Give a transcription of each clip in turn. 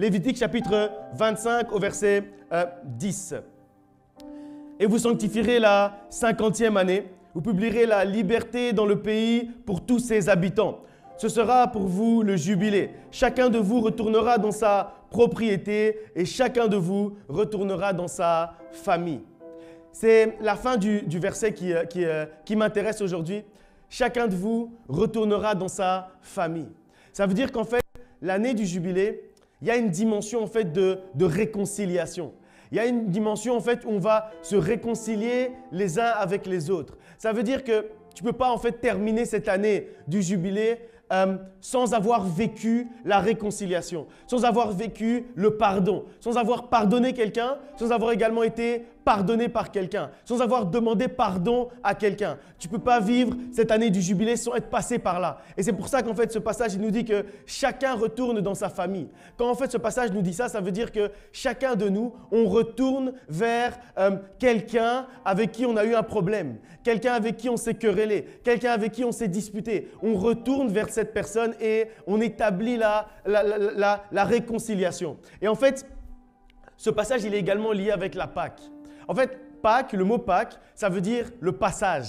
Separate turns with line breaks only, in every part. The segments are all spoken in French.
Lévitique chapitre 25 au verset 10. Et vous sanctifierez la 50e année, vous publierez la liberté dans le pays pour tous ses habitants. Ce sera pour vous le jubilé. Chacun de vous retournera dans sa propriété et chacun de vous retournera dans sa famille. C'est la fin du verset qui m'intéresse aujourd'hui. Chacun de vous retournera dans sa famille. Ça veut dire qu'en fait, l'année du jubilé, il y a une dimension en fait de réconciliation. Il y a une dimension en fait où on va se réconcilier les uns avec les autres. Ça veut dire que tu ne peux pas en fait terminer cette année du jubilé sans avoir vécu la réconciliation, sans avoir vécu le pardon, sans avoir pardonné quelqu'un, sans avoir également été pardonné par quelqu'un, sans avoir demandé pardon à quelqu'un. Tu ne peux pas vivre cette année du jubilé sans être passé par là. Et c'est pour ça qu'en fait ce passage il nous dit que chacun retourne dans sa famille. Quand en fait ce passage nous dit ça, ça veut dire que chacun de nous, on retourne vers quelqu'un avec qui on a eu un problème, quelqu'un avec qui on s'est querellé, quelqu'un avec qui on s'est disputé. On retourne vers cette personne et on établit la réconciliation. Et en fait, ce passage il est également lié avec la Pâque. En fait, Pâques, le mot Pâques, ça veut dire le passage.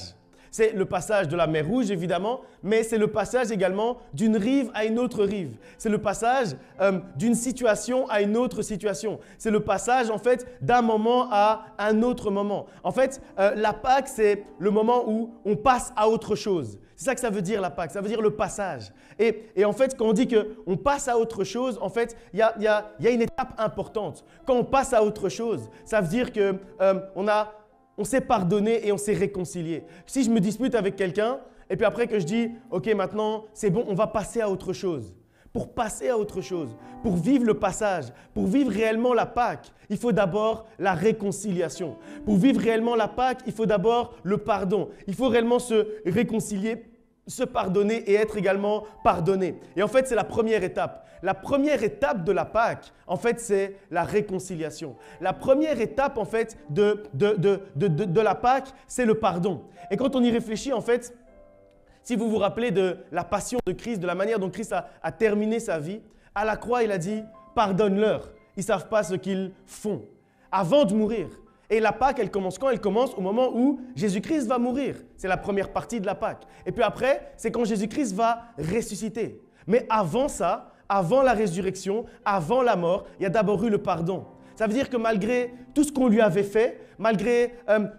C'est le passage de la mer Rouge, évidemment, mais c'est le passage également d'une rive à une autre rive. C'est le passage d'une situation à une autre situation. C'est le passage, en fait, d'un moment à un autre moment. En fait, la Pâque, c'est le moment où on passe à autre chose. C'est ça que ça veut dire la Pâque, ça veut dire le passage. Et en fait, quand on dit qu'on passe à autre chose, en fait, il y a une étape importante. Quand on passe à autre chose, ça veut dire qu'on s'est pardonné et on s'est réconcilié. Si je me dispute avec quelqu'un et puis après que je dis « Ok, maintenant, c'est bon, on va passer à autre chose ». Pour passer à autre chose, pour vivre le passage, pour vivre réellement la Pâque, il faut d'abord la réconciliation. Pour vivre réellement la Pâque, il faut d'abord le pardon. Il faut réellement se réconcilier, se pardonner et être également pardonné. Et en fait, c'est la première étape. La première étape de la Pâque, en fait, c'est la réconciliation. La première étape, en fait, de la Pâque, c'est le pardon. Et quand on y réfléchit, en fait, si vous vous rappelez de la passion de Christ, de la manière dont Christ a terminé sa vie, à la croix, il a dit « Pardonne-leur, ils ne savent pas ce qu'ils font » avant de mourir. Et la Pâque, elle commence quand? Elle commence au moment où Jésus-Christ va mourir. C'est la première partie de la Pâque. Et puis après, c'est quand Jésus-Christ va ressusciter. Mais avant ça, avant la résurrection, avant la mort, il y a d'abord eu le pardon. Ça veut dire que malgré tout ce qu'on lui avait fait, malgré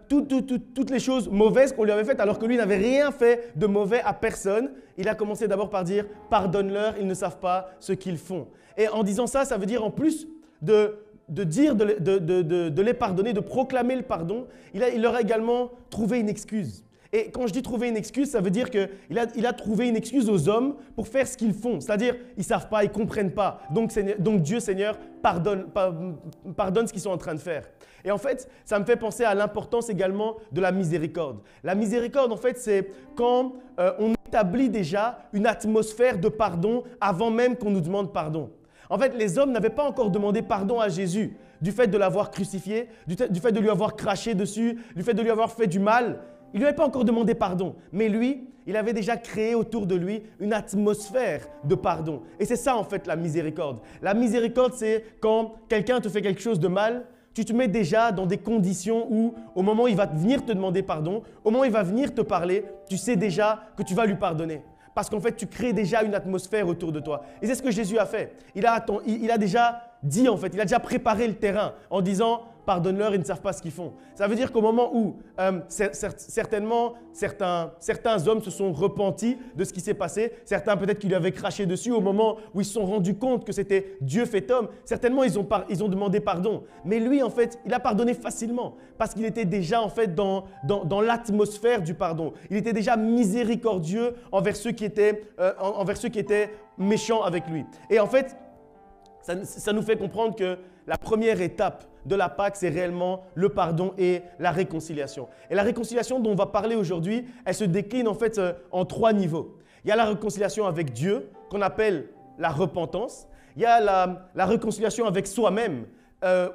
toutes les choses mauvaises qu'on lui avait faites, alors que lui n'avait rien fait de mauvais à personne, il a commencé d'abord par dire « Pardonne-leur, ils ne savent pas ce qu'ils font ». Et en disant ça, ça veut dire en plus de les pardonner, de proclamer le pardon, il leur a également trouvé une excuse. Et quand je dis trouver une excuse, ça veut dire qu'il a trouvé une excuse aux hommes pour faire ce qu'ils font. C'est-à-dire, ils ne savent pas, ils ne comprennent pas. Donc Dieu, Seigneur, pardonne ce qu'ils sont en train de faire. Et en fait, ça me fait penser à l'importance également de la miséricorde. La miséricorde, en fait, c'est quand on établit déjà une atmosphère de pardon avant même qu'on nous demande pardon. En fait, les hommes n'avaient pas encore demandé pardon à Jésus du fait de l'avoir crucifié, du fait de lui avoir craché dessus, du fait de lui avoir fait du mal. Il ne lui avait pas encore demandé pardon, mais lui, il avait déjà créé autour de lui une atmosphère de pardon. Et c'est ça en fait la miséricorde. La miséricorde, c'est quand quelqu'un te fait quelque chose de mal, tu te mets déjà dans des conditions où au moment où il va venir te demander pardon, au moment où il va venir te parler, tu sais déjà que tu vas lui pardonner. Parce qu'en fait, tu crées déjà une atmosphère autour de toi. Et c'est ce que Jésus a fait. Il a déjà dit en fait, il a déjà préparé le terrain en disant « Pardonne-leur, ils ne savent pas ce qu'ils font ». Ça veut dire qu'au moment où certainement certains hommes se sont repentis de ce qui s'est passé, certains peut-être qui lui avaient craché dessus au moment où ils se sont rendus compte que c'était Dieu fait homme, certainement ils ont demandé pardon. Mais lui en fait, il a pardonné facilement parce qu'il était déjà en fait dans l'atmosphère du pardon. Il était déjà miséricordieux envers ceux qui étaient méchants avec lui. Et en fait, ça nous fait comprendre que la première étape de la Pâque, c'est réellement le pardon et la réconciliation. Et la réconciliation dont on va parler aujourd'hui, elle se décline en fait en 3 niveaux. Il y a la réconciliation avec Dieu, qu'on appelle la repentance. Il y a la réconciliation avec soi-même,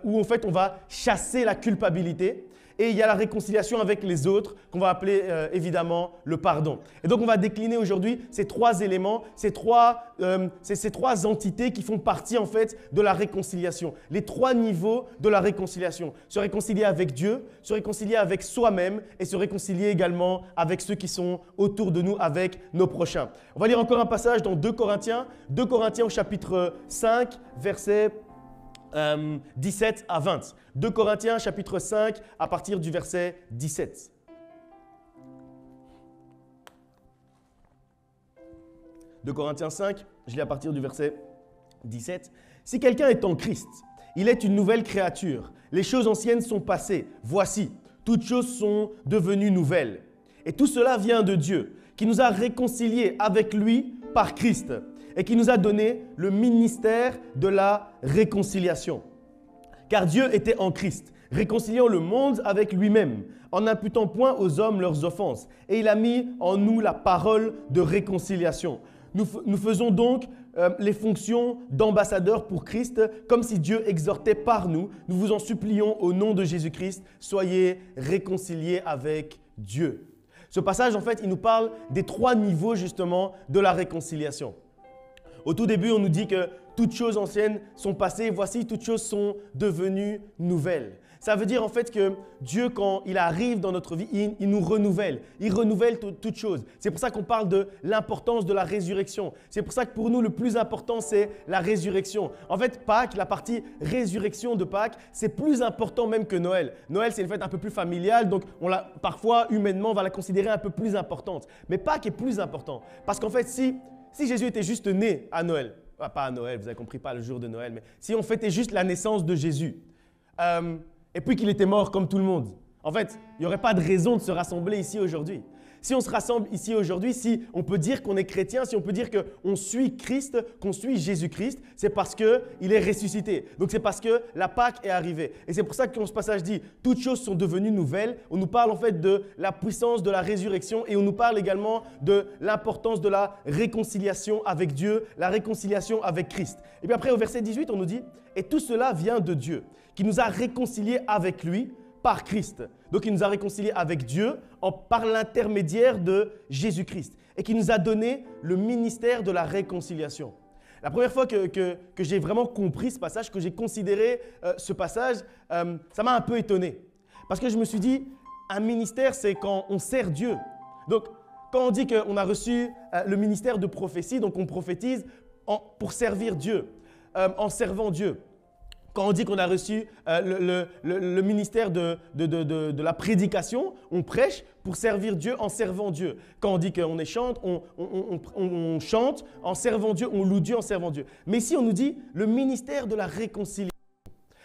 où en fait on va chasser la culpabilité. et il y a la réconciliation avec les autres qu'on va appeler évidemment le pardon. Et donc on va décliner aujourd'hui ces trois éléments, ces trois entités qui font partie en fait de la réconciliation. Les trois niveaux de la réconciliation. Se réconcilier avec Dieu, se réconcilier avec soi-même et se réconcilier également avec ceux qui sont autour de nous, avec nos prochains. On va lire encore un passage dans 2 Corinthiens au chapitre 5, versets 17 à 20. 2 Corinthiens chapitre 5 à partir du verset 17. 2 Corinthiens 5, je lis à partir du verset 17. « Si quelqu'un est en Christ, il est une nouvelle créature. Les choses anciennes sont passées. Voici, toutes choses sont devenues nouvelles. Et tout cela vient de Dieu, qui nous a réconciliés avec lui par Christ et qui nous a donné le ministère de la réconciliation. Car Dieu était en Christ, réconciliant le monde avec lui-même, en n'imputant point aux hommes leurs offenses. Et il a mis en nous la parole de réconciliation. Nous faisons donc les fonctions d'ambassadeurs pour Christ, comme si Dieu exhortait par nous. Nous vous en supplions au nom de Jésus-Christ, soyez réconciliés avec Dieu. » Ce passage, en fait, il nous parle des trois niveaux justement de la réconciliation. Au tout début, on nous dit que toutes choses anciennes sont passées, voici, toutes choses sont devenues nouvelles. Ça veut dire en fait que Dieu, quand il arrive dans notre vie, il nous renouvelle. Il renouvelle toutes choses. C'est pour ça qu'on parle de l'importance de la résurrection. C'est pour ça que pour nous, le plus important, c'est la résurrection. En fait, Pâques, la partie résurrection de Pâques, c'est plus important même que Noël. Noël, c'est une fête un peu plus familiale, donc parfois, humainement, on va la considérer un peu plus importante. Mais Pâques est plus important. Parce qu'en fait, si Jésus était juste né à Noël, pas à Noël, vous avez compris, pas le jour de Noël, mais si on fêtait juste la naissance de Jésus, et puis qu'il était mort comme tout le monde, en fait, il n'y aurait pas de raison de se rassembler ici aujourd'hui. Si on se rassemble ici aujourd'hui, si on peut dire qu'on est chrétien, si on peut dire qu'on suit Christ, qu'on suit Jésus-Christ, c'est parce qu'il est ressuscité. Donc c'est parce que la Pâque est arrivée. Et c'est pour ça que quand ce passage dit « toutes choses sont devenues nouvelles », on nous parle en fait de la puissance de la résurrection et on nous parle également de l'importance de la réconciliation avec Dieu, la réconciliation avec Christ. Et puis après au verset 18, on nous dit « et tout cela vient de Dieu, qui nous a réconciliés avec lui par Christ ». Donc, il nous a réconciliés avec Dieu par l'intermédiaire de Jésus-Christ et qui nous a donné le ministère de la réconciliation. La première fois que j'ai vraiment compris ce passage, que j'ai considéré ce passage, ça m'a un peu étonné. Parce que je me suis dit, un ministère, c'est quand on sert Dieu. Donc, quand on dit qu'on a reçu le ministère de prophétie, donc on prophétise pour servir Dieu, en servant Dieu. Quand on dit qu'on a reçu le ministère de la prédication, on prêche pour servir Dieu en servant Dieu. Quand on dit qu'on chante, on chante en servant Dieu, on loue Dieu en servant Dieu. Mais ici, on nous dit le ministère de la réconciliation.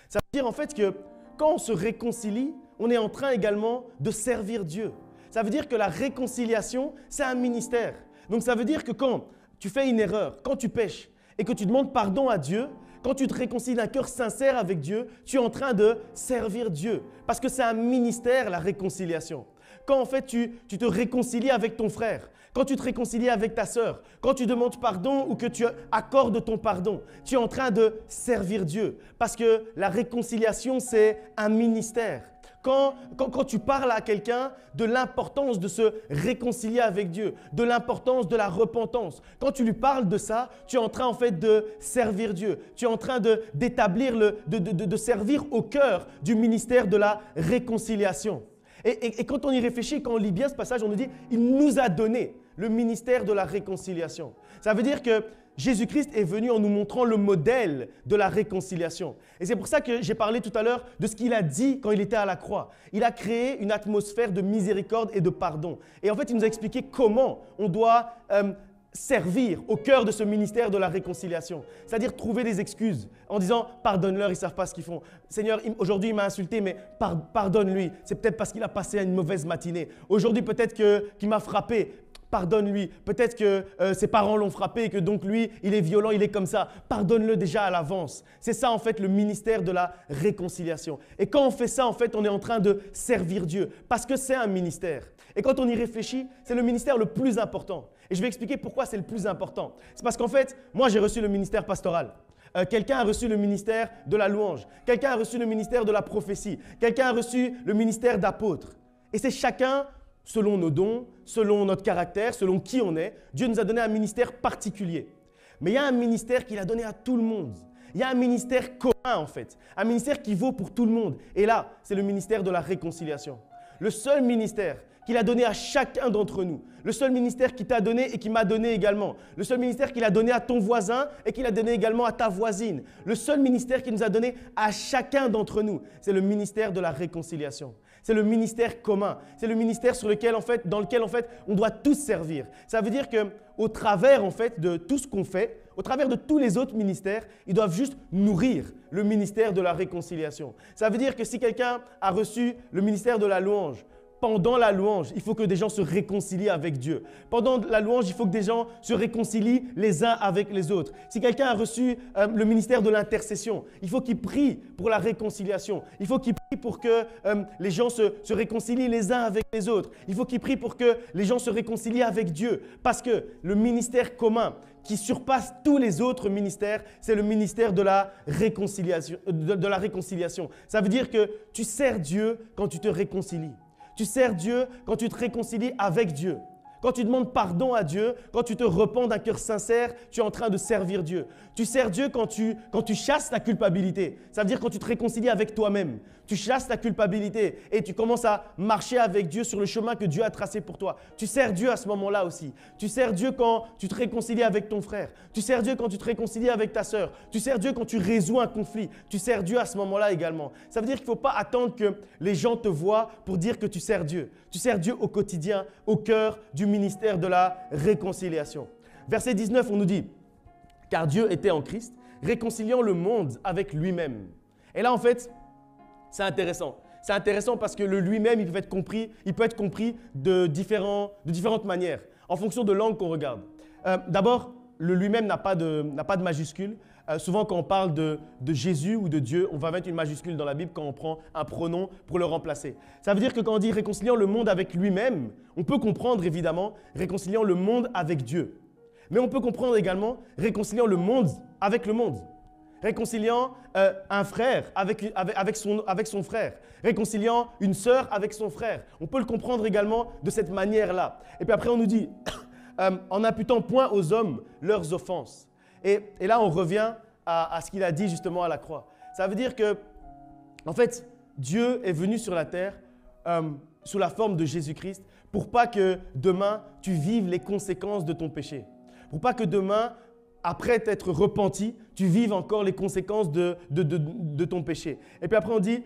Ça veut dire en fait que quand on se réconcilie, on est en train également de servir Dieu. Ça veut dire que la réconciliation, c'est un ministère. Donc ça veut dire que quand tu fais une erreur, quand tu pêches et que tu demandes pardon à Dieu, quand tu te réconcilies d'un cœur sincère avec Dieu, tu es en train de servir Dieu. Parce que c'est un ministère, la réconciliation. Quand en fait tu te réconcilies avec ton frère, quand tu te réconcilies avec ta sœur, quand tu demandes pardon ou que tu accordes ton pardon, tu es en train de servir Dieu. Parce que la réconciliation, c'est un ministère. Quand tu parles à quelqu'un de l'importance de se réconcilier avec Dieu, de l'importance de la repentance, quand tu lui parles de ça, tu es en train en fait de servir Dieu. Tu es en train d'établir, de servir au cœur du ministère de la réconciliation. Et quand on y réfléchit, quand on lit bien ce passage, on nous dit « il nous a donné le ministère de la réconciliation ». Ça veut dire que Jésus-Christ est venu en nous montrant le modèle de la réconciliation. Et c'est pour ça que j'ai parlé tout à l'heure de ce qu'il a dit quand il était à la croix. Il a créé une atmosphère de miséricorde et de pardon. Et en fait, il nous a expliqué comment on doit servir au cœur de ce ministère de la réconciliation. C'est-à-dire trouver des excuses en disant « pardonne-leur, ils ne savent pas ce qu'ils font. Seigneur, aujourd'hui il m'a insulté, mais pardonne-lui. C'est peut-être parce qu'il a passé une mauvaise matinée. Aujourd'hui peut-être qu'il m'a frappé. Pardonne-lui. Peut-être que ses parents l'ont frappé et que donc lui, il est violent, il est comme ça. Pardonne-le déjà à l'avance. C'est ça en fait le ministère de la réconciliation. Et quand on fait ça, en fait, on est en train de servir Dieu parce que c'est un ministère. Et quand on y réfléchit, c'est le ministère le plus important. Et je vais expliquer pourquoi c'est le plus important. C'est parce qu'en fait, moi j'ai reçu le ministère pastoral. Quelqu'un a reçu le ministère de la louange. Quelqu'un a reçu le ministère de la prophétie. Quelqu'un a reçu le ministère d'apôtre. Et c'est chacun, selon nos dons, selon notre caractère, selon qui on est, Dieu nous a donné un ministère particulier. Mais il y a un ministère qu'il a donné à tout le monde. Il y a un ministère commun en fait, un ministère qui vaut pour tout le monde. Et là, c'est le ministère de la réconciliation. Le seul ministère qu'il a donné à chacun d'entre nous. Le seul ministère qu'il t'a donné et qui m'a donné également. Le seul ministère qu'il a donné à ton voisin et qu'il a donné également à ta voisine. Le seul ministère qu'il nous a donné à chacun d'entre nous, c'est le ministère de la réconciliation. C'est le ministère commun. C'est le ministère dans lequel on doit tous servir. Ça veut dire qu'au travers de tout ce qu'on fait, au travers de tous les autres ministères, ils doivent juste nourrir le ministère de la réconciliation. Ça veut dire que si quelqu'un a reçu le ministère de la louange, pendant la louange, il faut que des gens se réconcilient avec Dieu. Pendant la louange, il faut que des gens se réconcilient les uns avec les autres. Si quelqu'un a reçu le ministère de l'intercession, il faut qu'il prie pour la réconciliation. Il faut qu'il prie pour que les gens se réconcilient les uns avec les autres. Il faut qu'il prie pour que les gens se réconcilient avec Dieu. Parce que le ministère commun qui surpasse tous les autres ministères, c'est le ministère de la réconciliation. Ça veut dire que tu sers Dieu quand tu te réconcilies. Tu sers Dieu quand tu te réconcilies avec Dieu. Quand tu demandes pardon à Dieu, quand tu te repens d'un cœur sincère, tu es en train de servir Dieu. Tu sers Dieu quand tu chasses ta culpabilité. Ça veut dire quand tu te réconcilies avec toi-même. Tu chasses ta culpabilité et tu commences à marcher avec Dieu sur le chemin que Dieu a tracé pour toi. Tu sers Dieu à ce moment-là aussi. Tu sers Dieu quand tu te réconcilies avec ton frère. Tu sers Dieu quand tu te réconcilies avec ta sœur. Tu sers Dieu quand tu résous un conflit. Tu sers Dieu à ce moment-là également. Ça veut dire qu'il ne faut pas attendre que les gens te voient pour dire que tu sers Dieu. Tu sers Dieu au quotidien, au cœur du ministère de la réconciliation. Verset 19, on nous dit « Car Dieu était en Christ, réconciliant le monde avec lui-même. » Et là, en fait, c'est intéressant. C'est intéressant parce que le lui-même, il peut être compris de différentes manières, en fonction de l'angle qu'on regarde. D'abord, le lui-même n'a pas de majuscule. Souvent, quand on parle de Jésus ou de Dieu, on va mettre une majuscule dans la Bible quand on prend un pronom pour le remplacer. Ça veut dire que quand on dit réconciliant le monde avec lui-même, on peut comprendre évidemment réconciliant le monde avec Dieu. Mais on peut comprendre également réconciliant le monde avec le monde. Réconciliant un frère avec son frère. Réconciliant une sœur avec son frère. On peut le comprendre également de cette manière-là. Et puis après, on nous dit en imputant point aux hommes leurs offenses. Et là, on revient à ce qu'il a dit justement à la croix. Ça veut dire que, en fait, Dieu est venu sur la terre sous la forme de Jésus-Christ pour pas que demain, tu vives les conséquences de ton péché. Pour pas que demain, après t'être repenti, tu vives encore les conséquences de ton péché. Et puis après, on dit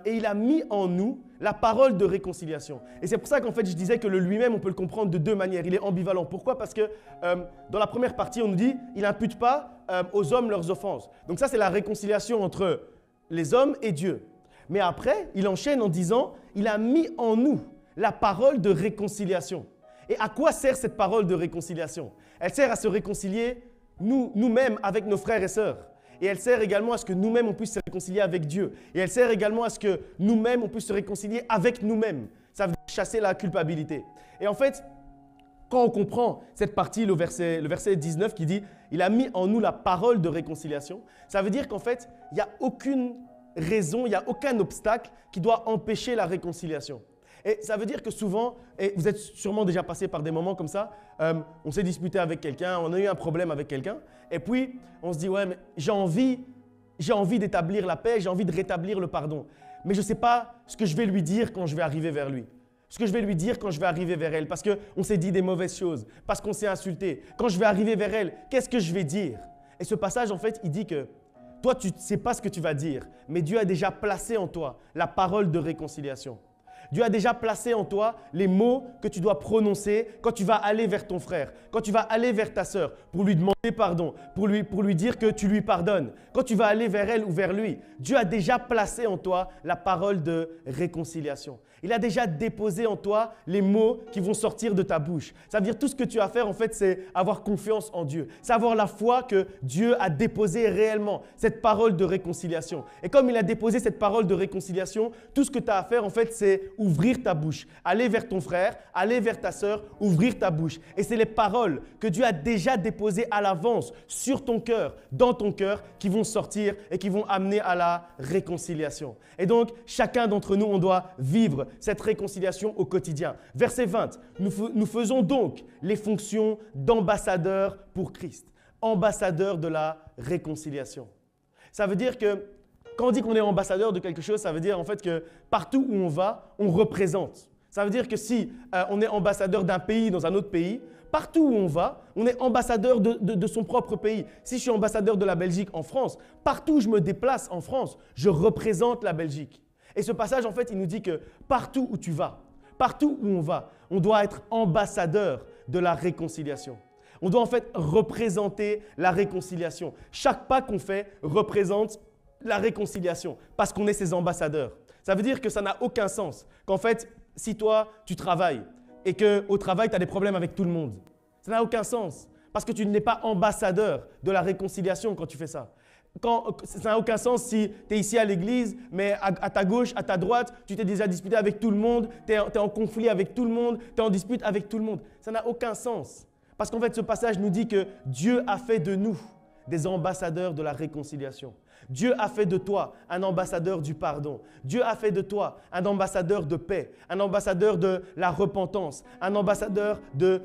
et il a mis en nous la parole de réconciliation. Et c'est pour ça qu'en fait, je disais que le lui-même, on peut le comprendre de deux manières. Il est ambivalent. Pourquoi? Parce que dans la première partie, on nous dit il n'impute pas aux hommes leurs offenses. Donc ça, c'est la réconciliation entre les hommes et Dieu. Mais après, il enchaîne en disant il a mis en nous la parole de réconciliation. Et à quoi sert cette parole de réconciliation? Elle sert à se réconcilier nous-mêmes avec nos frères et sœurs. Et elle sert également à ce que nous-mêmes, on puisse se réconcilier avec Dieu. Et elle sert également à ce que nous-mêmes, on puisse se réconcilier avec nous-mêmes. Ça veut dire chasser la culpabilité. Et en fait, quand on comprend cette partie, le verset 19 qui dit « Il a mis en nous la parole de réconciliation », ça veut dire qu'en fait, il n'y a aucune raison, il n'y a aucun obstacle qui doit empêcher la réconciliation. Et ça veut dire que souvent, et vous êtes sûrement déjà passé par des moments comme ça, on s'est disputé avec quelqu'un, on a eu un problème avec quelqu'un, et puis on se dit « Ouais, mais j'ai envie d'établir la paix, j'ai envie de rétablir le pardon. Mais je ne sais pas ce que je vais lui dire quand je vais arriver vers lui. Ce que je vais lui dire quand je vais arriver vers elle, parce qu'on s'est dit des mauvaises choses, parce qu'on s'est insulté. Quand je vais arriver vers elle, qu'est-ce que je vais dire ?» Et ce passage, en fait, il dit que toi, tu ne sais pas ce que tu vas dire, mais Dieu a déjà placé en toi la parole de réconciliation. Dieu a déjà placé en toi les mots que tu dois prononcer quand tu vas aller vers ton frère, quand tu vas aller vers ta sœur pour lui demander pardon, pour lui dire que tu lui pardonnes. Quand tu vas aller vers elle ou vers lui, Dieu a déjà placé en toi la parole de réconciliation. Il a déjà déposé en toi les mots qui vont sortir de ta bouche. Ça veut dire tout ce que tu as à faire, en fait, c'est avoir confiance en Dieu. C'est avoir la foi que Dieu a déposé réellement cette parole de réconciliation. Et comme il a déposé cette parole de réconciliation, tout ce que tu as à faire, en fait, c'est ouvrir ta bouche. Aller vers ton frère, aller vers ta sœur, ouvrir ta bouche. Et c'est les paroles que Dieu a déjà déposées à l'avance sur ton cœur, dans ton cœur, qui vont sortir et qui vont amener à la réconciliation. Et donc, chacun d'entre nous, on doit vivre cette réconciliation au quotidien. Verset 20, nous faisons donc les fonctions d'ambassadeurs pour Christ. Ambassadeurs de la réconciliation. Ça veut dire que quand on dit qu'on est ambassadeur de quelque chose, ça veut dire en fait que partout où on va, on représente. Ça veut dire que si on est ambassadeur d'un pays dans un autre pays, partout où on va, on est ambassadeur de son propre pays. Si je suis ambassadeur de la Belgique en France, partout où je me déplace en France, je représente la Belgique. Et ce passage, en fait, il nous dit que partout où tu vas, partout où on va, on doit être ambassadeur de la réconciliation. On doit en fait représenter la réconciliation. Chaque pas qu'on fait représente la réconciliation parce qu'on est ses ambassadeurs. Ça veut dire que ça n'a aucun sens qu'en fait, si toi, tu travailles et qu'au travail, tu as des problèmes avec tout le monde, ça n'a aucun sens parce que tu n'es pas ambassadeur de la réconciliation quand tu fais ça. Ça n'a aucun sens si tu es ici à l'église, mais à ta gauche, à ta droite, tu t'es déjà disputé avec tout le monde, tu es en conflit avec tout le monde, tu es en dispute avec tout le monde. Ça n'a aucun sens. Parce qu'en fait, ce passage nous dit que Dieu a fait de nous des ambassadeurs de la réconciliation. Dieu a fait de toi un ambassadeur du pardon. Dieu a fait de toi un ambassadeur de paix, un ambassadeur de la repentance, un ambassadeur de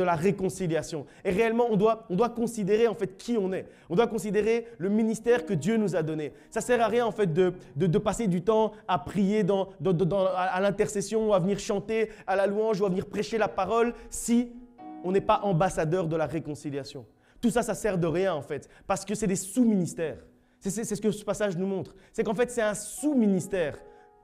la réconciliation. Et réellement, on doit considérer en fait qui on est. On doit considérer le ministère que Dieu nous a donné. Ça ne sert à rien en fait de passer du temps à prier à l'intercession, ou à venir chanter à la louange, ou à venir prêcher la parole si on n'est pas ambassadeur de la réconciliation. Tout ça, ça ne sert de rien en fait, parce que c'est des sous-ministères. C'est ce que ce passage nous montre. C'est qu'en fait, c'est un sous-ministère,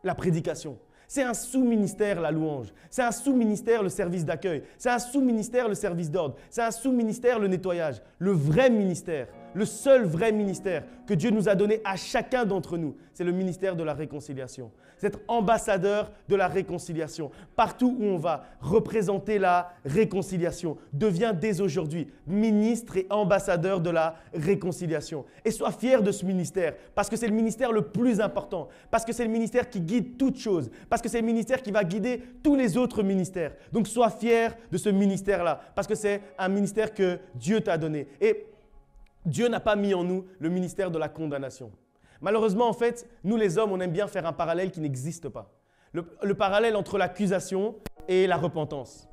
la prédication. C'est un sous-ministère, la louange. C'est un sous-ministère, le service d'accueil. C'est un sous-ministère, le service d'ordre. C'est un sous-ministère, le nettoyage. Le vrai ministère, le seul vrai ministère que Dieu nous a donné à chacun d'entre nous, c'est le ministère de la réconciliation. C'est être ambassadeur de la réconciliation. Partout où on va, représenter la réconciliation. Deviens dès aujourd'hui ministre et ambassadeur de la réconciliation. Et sois fier de ce ministère, parce que c'est le ministère le plus important, parce que c'est le ministère qui guide toutes choses, parce que c'est le ministère qui va guider tous les autres ministères. Donc sois fier de ce ministère-là, parce que c'est un ministère que Dieu t'a donné. Et Dieu n'a pas mis en nous le ministère de la condamnation. Malheureusement, en fait, nous les hommes, on aime bien faire un parallèle qui n'existe pas. Le parallèle entre l'accusation et la repentance.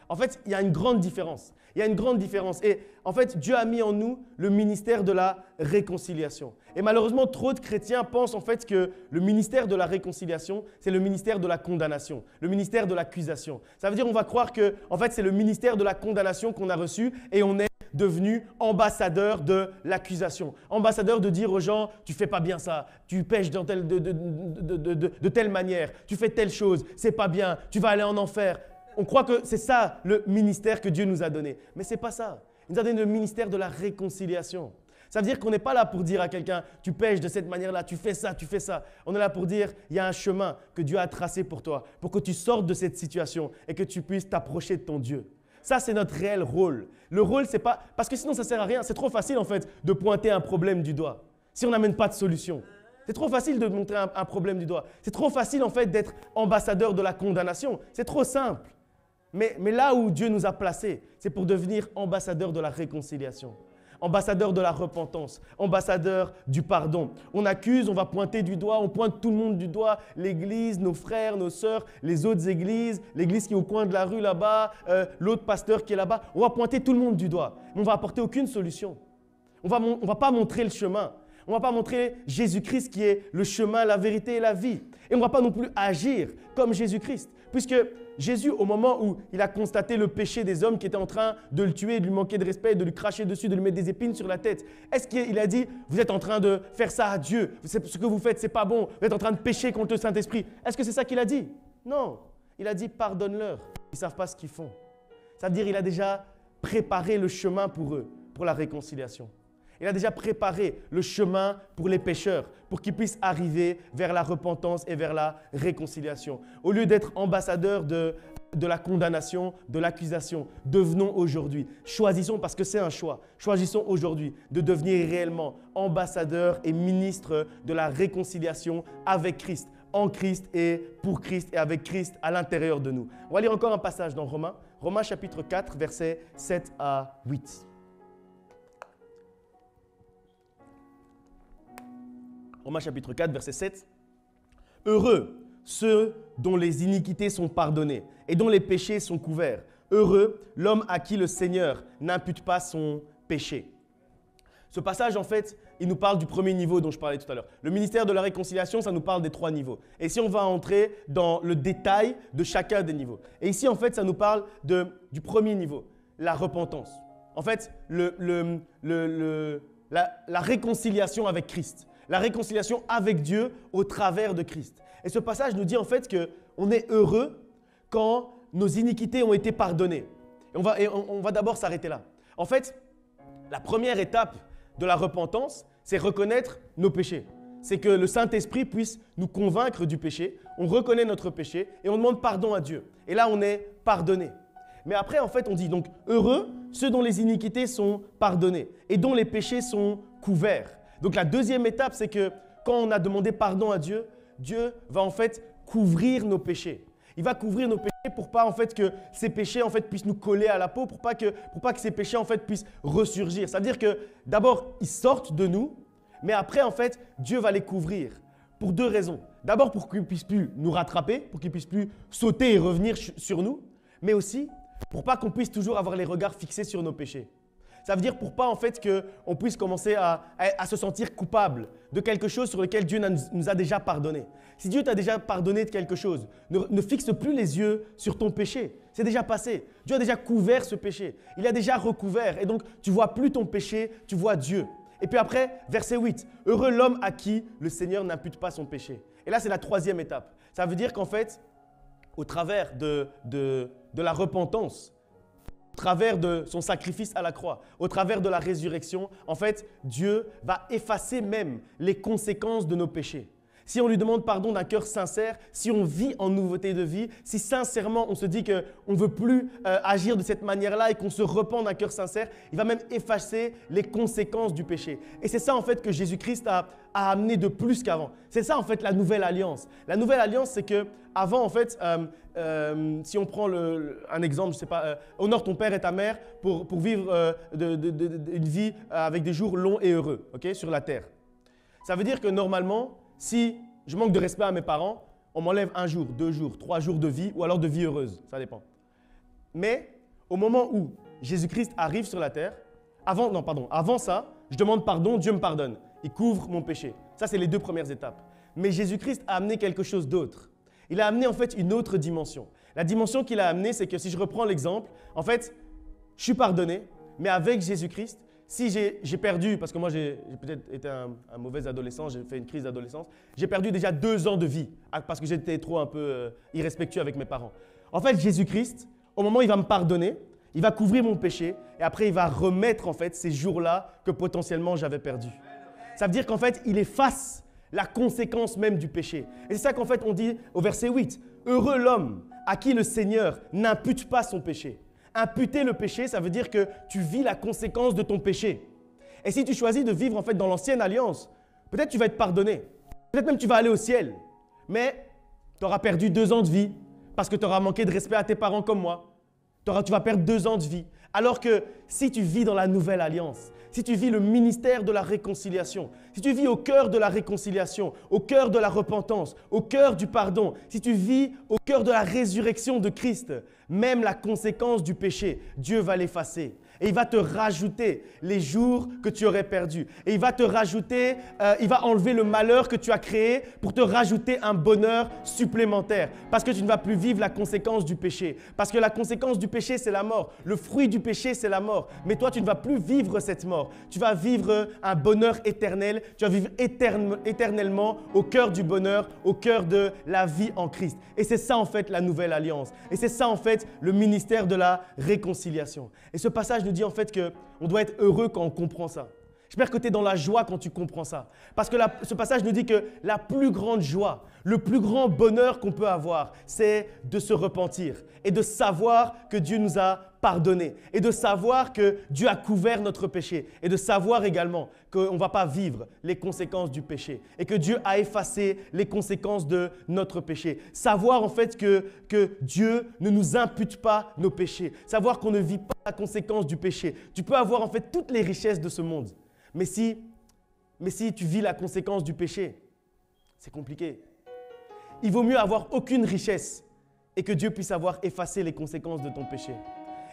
En fait, il y a une grande différence. Il y a une grande différence. Et en fait, Dieu a mis en nous le ministère de la réconciliation. Et malheureusement, trop de chrétiens pensent en fait que le ministère de la réconciliation, c'est le ministère de la condamnation, le ministère de l'accusation. Ça veut dire qu'on va croire que en fait, c'est le ministère de la condamnation qu'on a reçu et on est devenu ambassadeur de l'accusation. Ambassadeur de dire aux gens, tu fais pas bien ça, tu pèches de telle manière, tu fais telle chose, c'est pas bien, tu vas aller en enfer. On croit que c'est ça le ministère que Dieu nous a donné. Mais ce n'est pas ça. Il nous a donné le ministère de la réconciliation. Ça veut dire qu'on n'est pas là pour dire à quelqu'un, tu pèches de cette manière-là, tu fais ça, tu fais ça. On est là pour dire, il y a un chemin que Dieu a tracé pour toi, pour que tu sortes de cette situation et que tu puisses t'approcher de ton Dieu. Ça, c'est notre réel rôle. Le rôle, c'est pas… Parce que sinon, ça ne sert à rien. C'est trop facile, en fait, de pointer un problème du doigt si on n'amène pas de solution. C'est trop facile de montrer un problème du doigt. C'est trop facile, en fait, d'être ambassadeur de la condamnation. C'est trop simple. Mais là où Dieu nous a placés, c'est pour devenir ambassadeur de la réconciliation, ambassadeur de la repentance, ambassadeur du pardon. On accuse, on va pointer du doigt, on pointe tout le monde du doigt, l'église, nos frères, nos sœurs, les autres églises, l'église qui est au coin de la rue là-bas, l'autre pasteur qui est là-bas. On va pointer tout le monde du doigt, mais on ne va apporter aucune solution. On va pas montrer le chemin. On ne va pas montrer Jésus-Christ qui est le chemin, la vérité et la vie. Et on ne va pas non plus agir comme Jésus-Christ. Puisque Jésus, au moment où il a constaté le péché des hommes qui étaient en train de le tuer, de lui manquer de respect, de lui cracher dessus, de lui mettre des épines sur la tête, est-ce qu'il a dit « Vous êtes en train de faire ça à Dieu, ce que vous faites, ce n'est pas bon, vous êtes en train de pécher contre le Saint-Esprit ». Est-ce que c'est ça qu'il a dit? Non. Il a dit « Pardonne-leur, ils ne savent pas ce qu'ils font ». Ça veut dire qu'il a déjà préparé le chemin pour eux, pour la réconciliation. Il a déjà préparé le chemin pour les pécheurs, pour qu'ils puissent arriver vers la repentance et vers la réconciliation. Au lieu d'être ambassadeurs de la condamnation, de l'accusation, devenons aujourd'hui, choisissons, parce que c'est un choix, choisissons aujourd'hui de devenir réellement ambassadeurs et ministres de la réconciliation avec Christ, en Christ et pour Christ et avec Christ à l'intérieur de nous. On va lire encore un passage dans Romains. Romains chapitre 4, versets 7 à 8. Romains chapitre 4, verset 7. « Heureux ceux dont les iniquités sont pardonnées et dont les péchés sont couverts. Heureux l'homme à qui le Seigneur n'impute pas son péché. » Ce passage, en fait, il nous parle du premier niveau dont je parlais tout à l'heure. Le ministère de la réconciliation, ça nous parle des 3 niveaux. Et ici, on va entrer dans le détail de chacun des niveaux. Et ici, en fait, ça nous parle du premier niveau, la repentance. En fait, la réconciliation avec Christ. La réconciliation avec Dieu au travers de Christ. Et ce passage nous dit en fait qu'on est heureux quand nos iniquités ont été pardonnées. Et on va d'abord s'arrêter là. En fait, la première étape de la repentance, c'est reconnaître nos péchés. C'est que le Saint-Esprit puisse nous convaincre du péché. On reconnaît notre péché et on demande pardon à Dieu. Et là, on est pardonné. Mais après, en fait, on dit donc heureux ceux dont les iniquités sont pardonnées et dont les péchés sont couverts. Donc la deuxième étape, c'est que quand on a demandé pardon à Dieu, Dieu va en fait couvrir nos péchés. Il va couvrir nos péchés pour pas en fait que ces péchés en fait puissent nous coller à la peau, pour pas que ces péchés en fait puissent ressurgir. Ça veut dire que d'abord ils sortent de nous, mais après en fait Dieu va les couvrir pour 2 raisons. D'abord pour qu'ils ne puissent plus nous rattraper, pour qu'ils ne puissent plus sauter et revenir sur nous, mais aussi pour pas qu'on puisse toujours avoir les regards fixés sur nos péchés. Ça veut dire pour pas en fait qu'on puisse commencer à se sentir coupable de quelque chose sur lequel Dieu nous a déjà pardonné. Si Dieu t'a déjà pardonné de quelque chose, ne fixe plus les yeux sur ton péché. C'est déjà passé. Dieu a déjà couvert ce péché. Il a déjà recouvert. Et donc, tu ne vois plus ton péché, tu vois Dieu. Et puis après, verset 8. « Heureux l'homme à qui le Seigneur n'impute pas son péché. » Et là, c'est la 3e étape. Ça veut dire qu'en fait, au travers de la repentance, au travers de son sacrifice à la croix, au travers de la résurrection, en fait, Dieu va effacer même les conséquences de nos péchés. Si on lui demande pardon d'un cœur sincère, si on vit en nouveauté de vie, si sincèrement on se dit qu'on ne veut plus agir de cette manière-là et qu'on se repent d'un cœur sincère, il va même effacer les conséquences du péché. Et c'est ça en fait que Jésus-Christ a amené de plus qu'avant. C'est ça en fait la nouvelle alliance. La nouvelle alliance, c'est que avant en fait, si on prend un exemple, je sais pas, honore ton père et ta mère pour vivre une vie avec des jours longs et heureux, okay, sur la terre. Ça veut dire que normalement, si je manque de respect à mes parents, on m'enlève 1 jour, 2 jours, 3 jours de vie ou alors de vie heureuse, ça dépend. Mais au moment où Jésus-Christ arrive sur la terre, avant ça, je demande pardon, Dieu me pardonne. Il couvre mon péché. Ça, c'est les 2 premières étapes. Mais Jésus-Christ a amené quelque chose d'autre. Il a amené en fait une autre dimension. La dimension qu'il a amenée, c'est que si je reprends l'exemple, en fait, je suis pardonné, mais avec Jésus-Christ, si j'ai perdu, parce que moi j'ai peut-être été un mauvais adolescent, j'ai fait une crise d'adolescence, j'ai perdu déjà 2 ans de vie parce que j'étais trop un peu irrespectueux avec mes parents. En fait, Jésus-Christ, au moment où il va me pardonner, il va couvrir mon péché et après il va remettre en fait ces jours-là que potentiellement j'avais perdus. Ça veut dire qu'en fait, il efface la conséquence même du péché. Et c'est ça qu'en fait on dit au verset 8, « Heureux l'homme à qui le Seigneur n'impute pas son péché. » Imputer le péché, ça veut dire que tu vis la conséquence de ton péché. Et si tu choisis de vivre en fait dans l'ancienne alliance, peut-être tu vas être pardonné. Peut-être même tu vas aller au ciel. Mais tu auras perdu 2 ans de vie parce que tu auras manqué de respect à tes parents comme moi. Tu vas perdre 2 ans de vie. Alors que si tu vis dans la nouvelle alliance, si tu vis le ministère de la réconciliation, si tu vis au cœur de la réconciliation, au cœur de la repentance, au cœur du pardon, si tu vis au cœur de la résurrection de Christ, même la conséquence du péché, Dieu va l'effacer. Et il va te rajouter les jours que tu aurais perdus. Et il va te rajouter, il va enlever le malheur que tu as créé pour te rajouter un bonheur supplémentaire. Parce que tu ne vas plus vivre la conséquence du péché. Parce que la conséquence du péché, c'est la mort. Le fruit du péché, c'est la mort. Mais toi, tu ne vas plus vivre cette mort. Tu vas vivre un bonheur éternel. Tu vas vivre éternellement au cœur du bonheur, au cœur de la vie en Christ. Et c'est ça en fait la nouvelle alliance. Et c'est ça en fait le ministère de la réconciliation. Et ce passage nous dit en fait qu'on doit être heureux quand on comprend ça. J'espère que tu es dans la joie quand tu comprends ça. Parce que ce passage nous dit que la plus grande joie, le plus grand bonheur qu'on peut avoir, c'est de se repentir et de savoir que Dieu nous a pardonné et de savoir que Dieu a couvert notre péché et de savoir également qu'on ne va pas vivre les conséquences du péché et que Dieu a effacé les conséquences de notre péché. Savoir en fait que Dieu ne nous impute pas nos péchés. Savoir qu'on ne vit pas la conséquence du péché. Tu peux avoir en fait toutes les richesses de ce monde. Mais si tu vis la conséquence du péché, c'est compliqué. Il vaut mieux avoir aucune richesse et que Dieu puisse avoir effacé les conséquences de ton péché.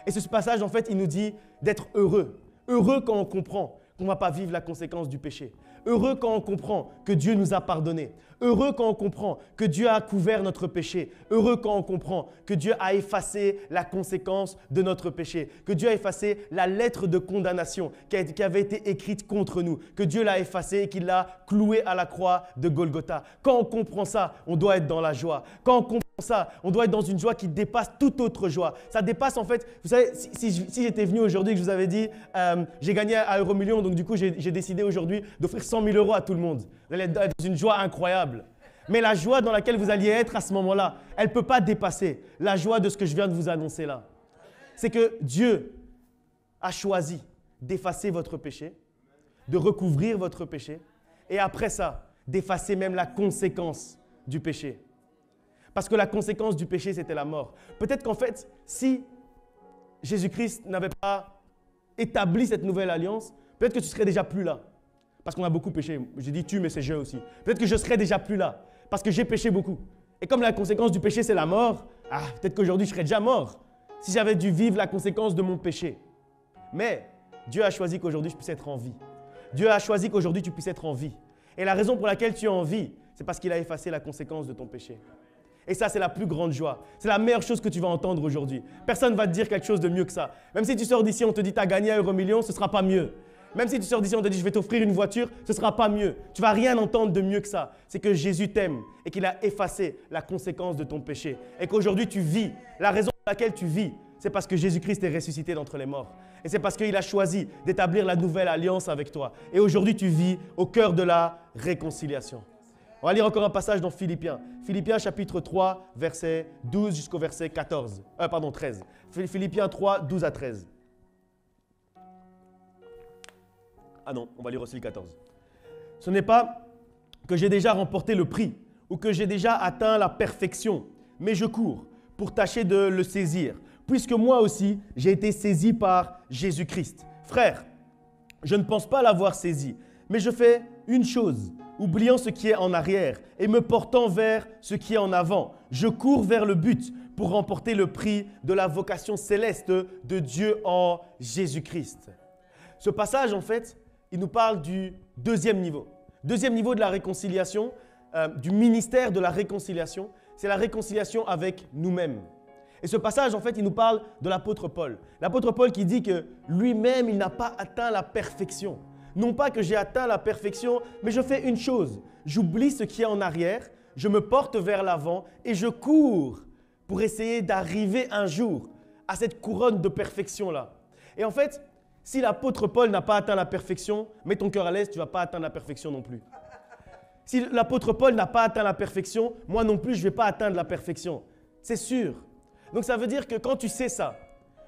Et ce passage, en fait, il nous dit d'être heureux. Heureux quand on comprend qu'on ne va pas vivre la conséquence du péché. Heureux quand on comprend que Dieu nous a pardonné. Heureux quand on comprend que Dieu a couvert notre péché. Heureux quand on comprend que Dieu a effacé la conséquence de notre péché. Que Dieu a effacé la lettre de condamnation qui avait été écrite contre nous. Que Dieu l'a effacée et qu'il l'a clouée à la croix de Golgotha. Quand on comprend ça, on doit être dans la joie. Quand on comprend ça, on doit être dans une joie qui dépasse toute autre joie. Ça dépasse en fait, vous savez, si j'étais venu aujourd'hui et que je vous avais dit, j'ai gagné à Euromillions, donc du coup j'ai décidé aujourd'hui d'offrir 100 000 € à tout le monde. Vous allez être dans une joie incroyable. Mais la joie dans laquelle vous alliez être à ce moment-là, elle ne peut pas dépasser la joie de ce que je viens de vous annoncer là. C'est que Dieu a choisi d'effacer votre péché, de recouvrir votre péché, et après ça, d'effacer même la conséquence du péché. Parce que la conséquence du péché, c'était la mort. Peut-être qu'en fait, si Jésus-Christ n'avait pas établi cette nouvelle alliance, peut-être que tu ne serais déjà plus là. Parce qu'on a beaucoup péché. J'ai dit tu, mais c'est je aussi. Peut-être que je ne serais déjà plus là. Parce que j'ai péché beaucoup. Et comme la conséquence du péché, c'est la mort, peut-être qu'aujourd'hui, je serais déjà mort. Si j'avais dû vivre la conséquence de mon péché. Mais Dieu a choisi qu'aujourd'hui, je puisse être en vie. Dieu a choisi qu'aujourd'hui, tu puisses être en vie. Et la raison pour laquelle tu es en vie, c'est parce qu'il a effacé la conséquence de ton péché. Et ça, c'est la plus grande joie. C'est la meilleure chose que tu vas entendre aujourd'hui. Personne ne va te dire quelque chose de mieux que ça. Même si tu sors d'ici, on te dit tu as gagné à Euromillions, ce ne sera pas mieux. Même si tu sors d'ici, on te dit je vais t'offrir une voiture, ce ne sera pas mieux. Tu ne vas rien entendre de mieux que ça. C'est que Jésus t'aime et qu'il a effacé la conséquence de ton péché. Et qu'aujourd'hui, tu vis. La raison pour laquelle tu vis, c'est parce que Jésus-Christ est ressuscité d'entre les morts. Et c'est parce qu'il a choisi d'établir la nouvelle alliance avec toi. Et aujourd'hui, tu vis au cœur de la réconciliation. On va lire encore un passage dans Philippiens. Philippiens chapitre 3, verset 12 jusqu'au verset 13. Philippiens 3, 12 à 13. Ah non, on va lire aussi le 14. Ce n'est pas que j'ai déjà remporté le prix ou que j'ai déjà atteint la perfection, mais je cours pour tâcher de le saisir, puisque moi aussi, j'ai été saisi par Jésus-Christ. Frère, je ne pense pas l'avoir saisi, mais je fais une chose, oubliant ce qui est en arrière et me portant vers ce qui est en avant. Je cours vers le but pour remporter le prix de la vocation céleste de Dieu en Jésus-Christ. Ce passage, en fait, il nous parle du deuxième niveau. Deuxième niveau de la réconciliation, du ministère de la réconciliation, c'est la réconciliation avec nous-mêmes. Et ce passage, en fait, il nous parle de l'apôtre Paul. L'apôtre Paul qui dit que lui-même, il n'a pas atteint la perfection. Non pas que j'ai atteint la perfection, mais je fais une chose. J'oublie ce qui est en arrière, je me porte vers l'avant et je cours pour essayer d'arriver un jour à cette couronne de perfection-là. Et en fait, si l'apôtre Paul n'a pas atteint la perfection, mets ton cœur à l'aise, tu ne vas pas atteindre la perfection non plus. Si l'apôtre Paul n'a pas atteint la perfection, moi non plus, je ne vais pas atteindre la perfection. C'est sûr. Donc ça veut dire que quand tu sais ça,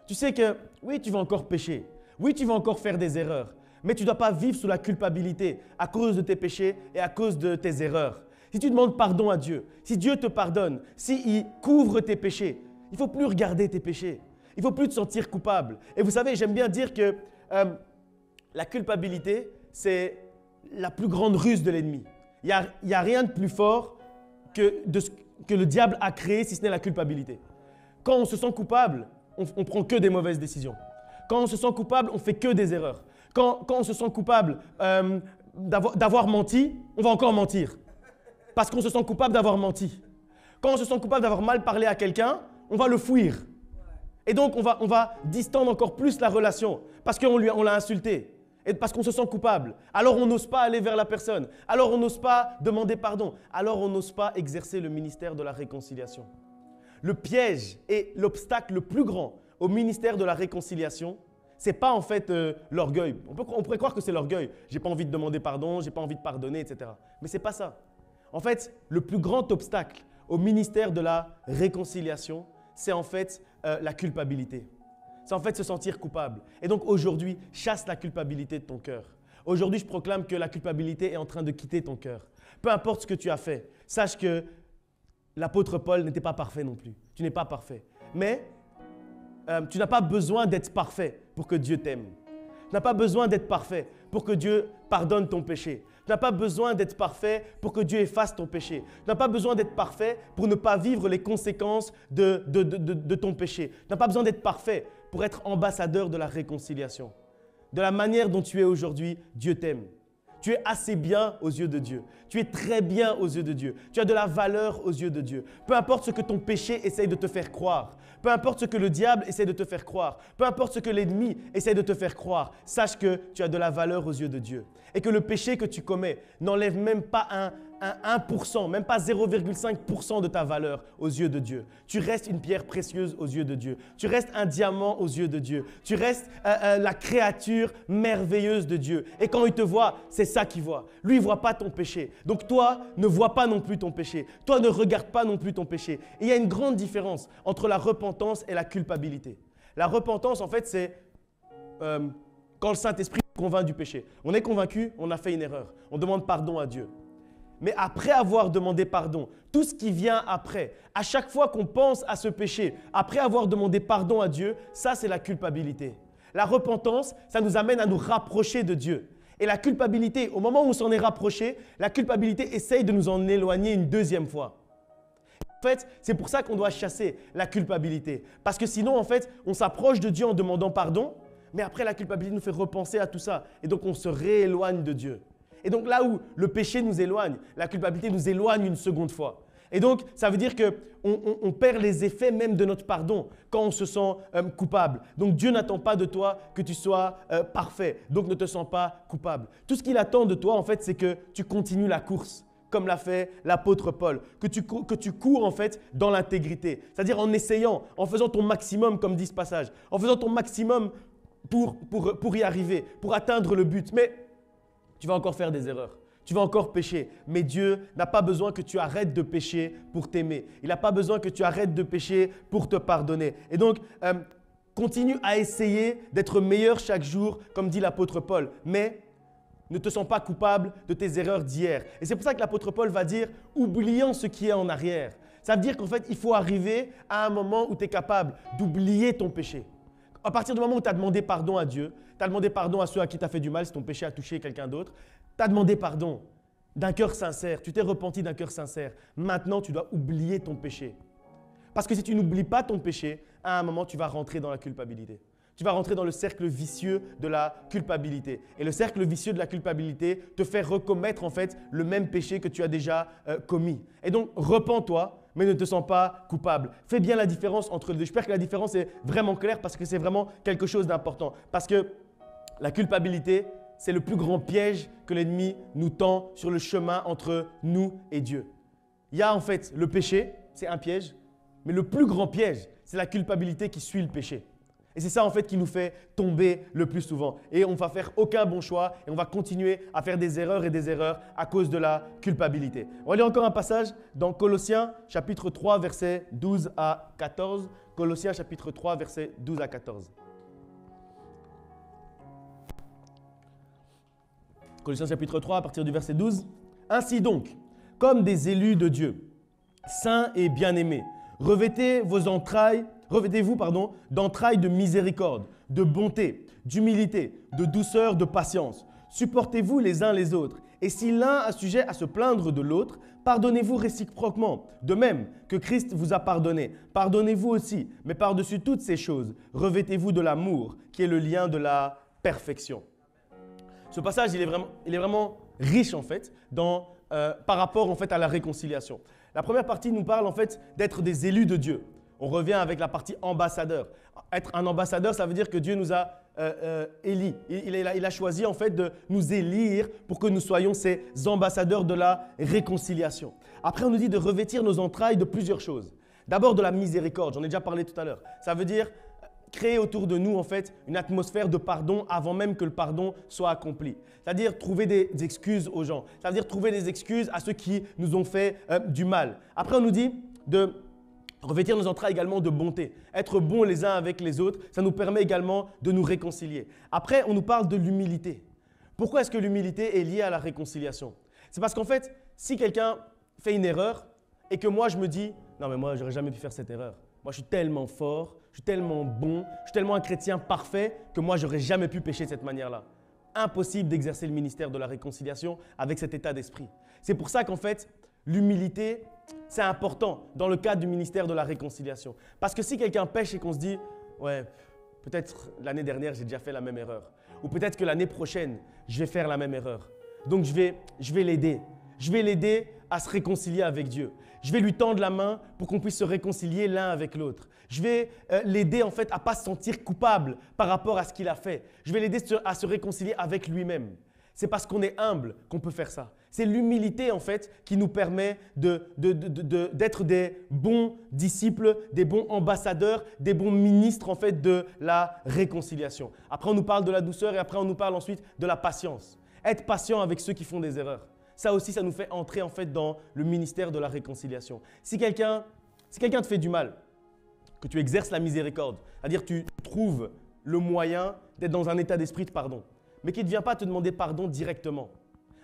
tu sais que oui, tu vas encore pécher. Oui, tu vas encore faire des erreurs. Mais tu ne dois pas vivre sous la culpabilité à cause de tes péchés et à cause de tes erreurs. Si tu demandes pardon à Dieu, si Dieu te pardonne, s'il couvre tes péchés, il ne faut plus regarder tes péchés. Il ne faut plus te sentir coupable. Et vous savez, j'aime bien dire que la culpabilité, c'est la plus grande ruse de l'ennemi. Il n'y a rien de plus fort que le diable a créé, si ce n'est la culpabilité. Quand on se sent coupable, on ne prend que des mauvaises décisions. Quand on se sent coupable, on ne fait que des erreurs. Quand on se sent coupable d'avoir menti, on va encore mentir. Parce qu'on se sent coupable d'avoir menti. Quand on se sent coupable d'avoir mal parlé à quelqu'un, on va le fuir. Et donc, on va distendre encore plus la relation parce qu'on l'a insulté et parce qu'on se sent coupable. Alors, on n'ose pas aller vers la personne. Alors, on n'ose pas demander pardon. Alors, on n'ose pas exercer le ministère de la réconciliation. Le piège et l'obstacle le plus grand au ministère de la réconciliation, Ce n'est pas en fait l'orgueil. On pourrait croire que c'est l'orgueil. Je n'ai pas envie de demander pardon, je n'ai pas envie de pardonner, etc. Mais ce n'est pas ça. En fait, le plus grand obstacle au ministère de la réconciliation, c'est en fait la culpabilité. C'est en fait se sentir coupable. Et donc aujourd'hui, chasse la culpabilité de ton cœur. Aujourd'hui, je proclame que la culpabilité est en train de quitter ton cœur. Peu importe ce que tu as fait, sache que l'apôtre Paul n'était pas parfait non plus. Tu n'es pas parfait. Mais tu n'as pas besoin d'être parfait pour que Dieu t'aime. Tu n'as pas besoin d'être parfait pour que Dieu pardonne ton péché. Tu n'as pas besoin d'être parfait pour que Dieu efface ton péché. Tu n'as pas besoin d'être parfait pour ne pas vivre les conséquences de ton péché. Tu n'as pas besoin d'être parfait pour être ambassadeur de la réconciliation. De la manière dont tu es aujourd'hui, Dieu t'aime. Tu es assez bien aux yeux de Dieu. Tu es très bien aux yeux de Dieu. Tu as de la valeur aux yeux de Dieu. Peu importe ce que ton péché essaye de te faire croire. Peu importe ce que le diable essaie de te faire croire. Peu importe ce que l'ennemi essaie de te faire croire. Sache que tu as de la valeur aux yeux de Dieu. Et que le péché que tu commets n'enlève même pas un 1%, même pas 0,5% de ta valeur aux yeux de Dieu. Tu restes une pierre précieuse aux yeux de Dieu. Tu restes un diamant aux yeux de Dieu. Tu restes la créature merveilleuse de Dieu. Et quand il te voit, c'est ça qu'il voit. Lui, il ne voit pas ton péché. Donc toi, ne vois pas non plus ton péché. Toi, ne regarde pas non plus ton péché. Et il y a une grande différence entre la repentance et la culpabilité. La repentance, en fait, c'est quand le Saint-Esprit nous convainc du péché. On est convaincu, on a fait une erreur. On demande pardon à Dieu. Mais après avoir demandé pardon, tout ce qui vient après, à chaque fois qu'on pense à ce péché, après avoir demandé pardon à Dieu, ça c'est la culpabilité. La repentance, ça nous amène à nous rapprocher de Dieu. Et la culpabilité, au moment où on s'en est rapproché, la culpabilité essaye de nous en éloigner une deuxième fois. En fait, c'est pour ça qu'on doit chasser la culpabilité. Parce que sinon, en fait, on s'approche de Dieu en demandant pardon, mais après la culpabilité nous fait repenser à tout ça. Et donc on se rééloigne de Dieu. Et donc là où le péché nous éloigne, la culpabilité nous éloigne une seconde fois. Et donc ça veut dire qu'on perd les effets même de notre pardon quand on se sent coupable. Donc Dieu n'attend pas de toi que tu sois parfait, donc ne te sens pas coupable. Tout ce qu'il attend de toi en fait, c'est que tu continues la course comme l'a fait l'apôtre Paul, que tu cours en fait dans l'intégrité, c'est-à-dire en essayant, en faisant ton maximum comme dit ce passage, en faisant ton maximum pour y arriver, pour atteindre le but. Mais tu vas encore faire des erreurs. Tu vas encore pécher. Mais Dieu n'a pas besoin que tu arrêtes de pécher pour t'aimer. Il n'a pas besoin que tu arrêtes de pécher pour te pardonner. Et donc, continue à essayer d'être meilleur chaque jour, comme dit l'apôtre Paul. Mais ne te sens pas coupable de tes erreurs d'hier. Et c'est pour ça que l'apôtre Paul va dire « oubliant ce qui est en arrière ». Ça veut dire qu'en fait, il faut arriver à un moment où tu es capable d'oublier ton péché. À partir du moment où tu as demandé pardon à Dieu, tu as demandé pardon à ceux à qui tu as fait du mal, si ton péché a touché quelqu'un d'autre, tu as demandé pardon d'un cœur sincère, tu t'es repenti d'un cœur sincère. Maintenant, tu dois oublier ton péché. Parce que si tu n'oublies pas ton péché, à un moment, tu vas rentrer dans la culpabilité. Tu vas rentrer dans le cercle vicieux de la culpabilité. Et le cercle vicieux de la culpabilité te fait recommettre en fait le même péché que tu as déjà commis. Et donc, repens-toi, mais ne te sens pas coupable. Fais bien la différence entre les deux. J'espère que la différence est vraiment claire parce que c'est vraiment quelque chose d'important. Parce que la culpabilité, c'est le plus grand piège que l'ennemi nous tend sur le chemin entre nous et Dieu. Il y a en fait le péché, c'est un piège, mais le plus grand piège, c'est la culpabilité qui suit le péché. Et c'est ça en fait qui nous fait tomber le plus souvent. Et on ne va faire aucun bon choix et on va continuer à faire des erreurs et des erreurs à cause de la culpabilité. On va lire encore un passage dans Colossiens chapitre 3 versets 12 à 14. Colossiens chapitre 3 versets 12 à 14. Colossiens chapitre 3 à partir du verset 12. Ainsi donc, comme des élus de Dieu, saints et bien-aimés, revêtez-vous d'entrailles de miséricorde, de bonté, d'humilité, de douceur, de patience. Supportez-vous les uns les autres. Et si l'un a sujet à se plaindre de l'autre, pardonnez-vous réciproquement. De même que Christ vous a pardonné, pardonnez-vous aussi. Mais par-dessus toutes ces choses, revêtez-vous de l'amour, qui est le lien de la perfection. Ce passage, il est vraiment riche en fait par rapport en fait à la réconciliation. La première partie nous parle en fait d'être des élus de Dieu. On revient avec la partie ambassadeur. Être un ambassadeur, ça veut dire que Dieu nous a élis. Il a choisi en fait de nous élire pour que nous soyons ces ambassadeurs de la réconciliation. Après, on nous dit de revêtir nos entrailles de plusieurs choses. D'abord de la miséricorde, j'en ai déjà parlé tout à l'heure. Ça veut dire créer autour de nous en fait une atmosphère de pardon avant même que le pardon soit accompli. C'est-à-dire trouver des excuses aux gens. C'est-à-dire trouver des excuses à ceux qui nous ont fait du mal. Après, on nous dit de revêtir nos entrailles également de bonté. Être bons les uns avec les autres, ça nous permet également de nous réconcilier. Après, on nous parle de l'humilité. Pourquoi est-ce que l'humilité est liée à la réconciliation? C'est parce qu'en fait, si quelqu'un fait une erreur et que moi je me dis « Non mais moi, j'aurais jamais pu faire cette erreur. Moi, je suis tellement fort, je suis tellement bon, je suis tellement un chrétien parfait que moi, j'aurais jamais pu pécher de cette manière-là. » Impossible d'exercer le ministère de la réconciliation avec cet état d'esprit. C'est pour ça qu'en fait, l'humilité, c'est important dans le cadre du ministère de la réconciliation. Parce que si quelqu'un pêche et qu'on se dit « Ouais, peut-être l'année dernière, j'ai déjà fait la même erreur. » Ou peut-être que l'année prochaine, je vais faire la même erreur. Donc, je vais l'aider. Je vais l'aider à se réconcilier avec Dieu. Je vais lui tendre la main pour qu'on puisse se réconcilier l'un avec l'autre. Je vais l'aider en fait à ne pas se sentir coupable par rapport à ce qu'il a fait. Je vais l'aider à se réconcilier avec lui-même. C'est parce qu'on est humble qu'on peut faire ça. C'est l'humilité en fait qui nous permet d'être des bons disciples, des bons ambassadeurs, des bons ministres en fait de la réconciliation. Après on nous parle de la douceur et après on nous parle ensuite de la patience. Être patient avec ceux qui font des erreurs. Ça aussi, ça nous fait entrer en fait dans le ministère de la réconciliation. Si quelqu'un te fait du mal, que tu exerces la miséricorde, c'est-à-dire tu trouves le moyen d'être dans un état d'esprit de pardon, mais qu'il ne vient pas te demander pardon directement.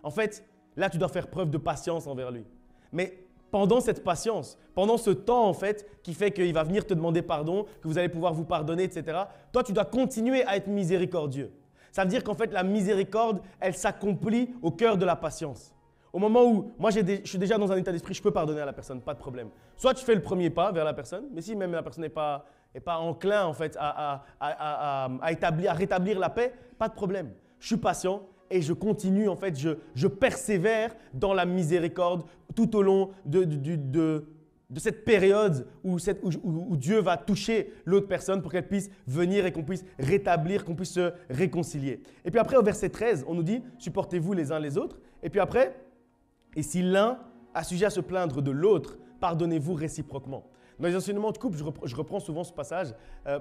En fait, là, tu dois faire preuve de patience envers lui. Mais pendant cette patience, pendant ce temps en fait, qui fait qu'il va venir te demander pardon, que vous allez pouvoir vous pardonner, etc., toi, tu dois continuer à être miséricordieux. Ça veut dire qu'en fait, la miséricorde, elle s'accomplit au cœur de la patience. Au moment où moi, je suis déjà dans un état d'esprit, je peux pardonner à la personne, pas de problème. Soit tu fais le premier pas vers la personne, mais si même la personne n'est pas enclin en fait, à rétablir la paix, pas de problème. Je suis patient et je continue, en fait, je persévère dans la miséricorde tout au long de cette période où Dieu va toucher l'autre personne pour qu'elle puisse venir et qu'on puisse rétablir, qu'on puisse se réconcilier. Et puis après, au verset 13, on nous dit « Supportez-vous les uns les autres ». Et puis après, « Et si l'un a sujet à se plaindre de l'autre, pardonnez-vous réciproquement ». Dans les enseignements de couple, je reprends souvent ce passage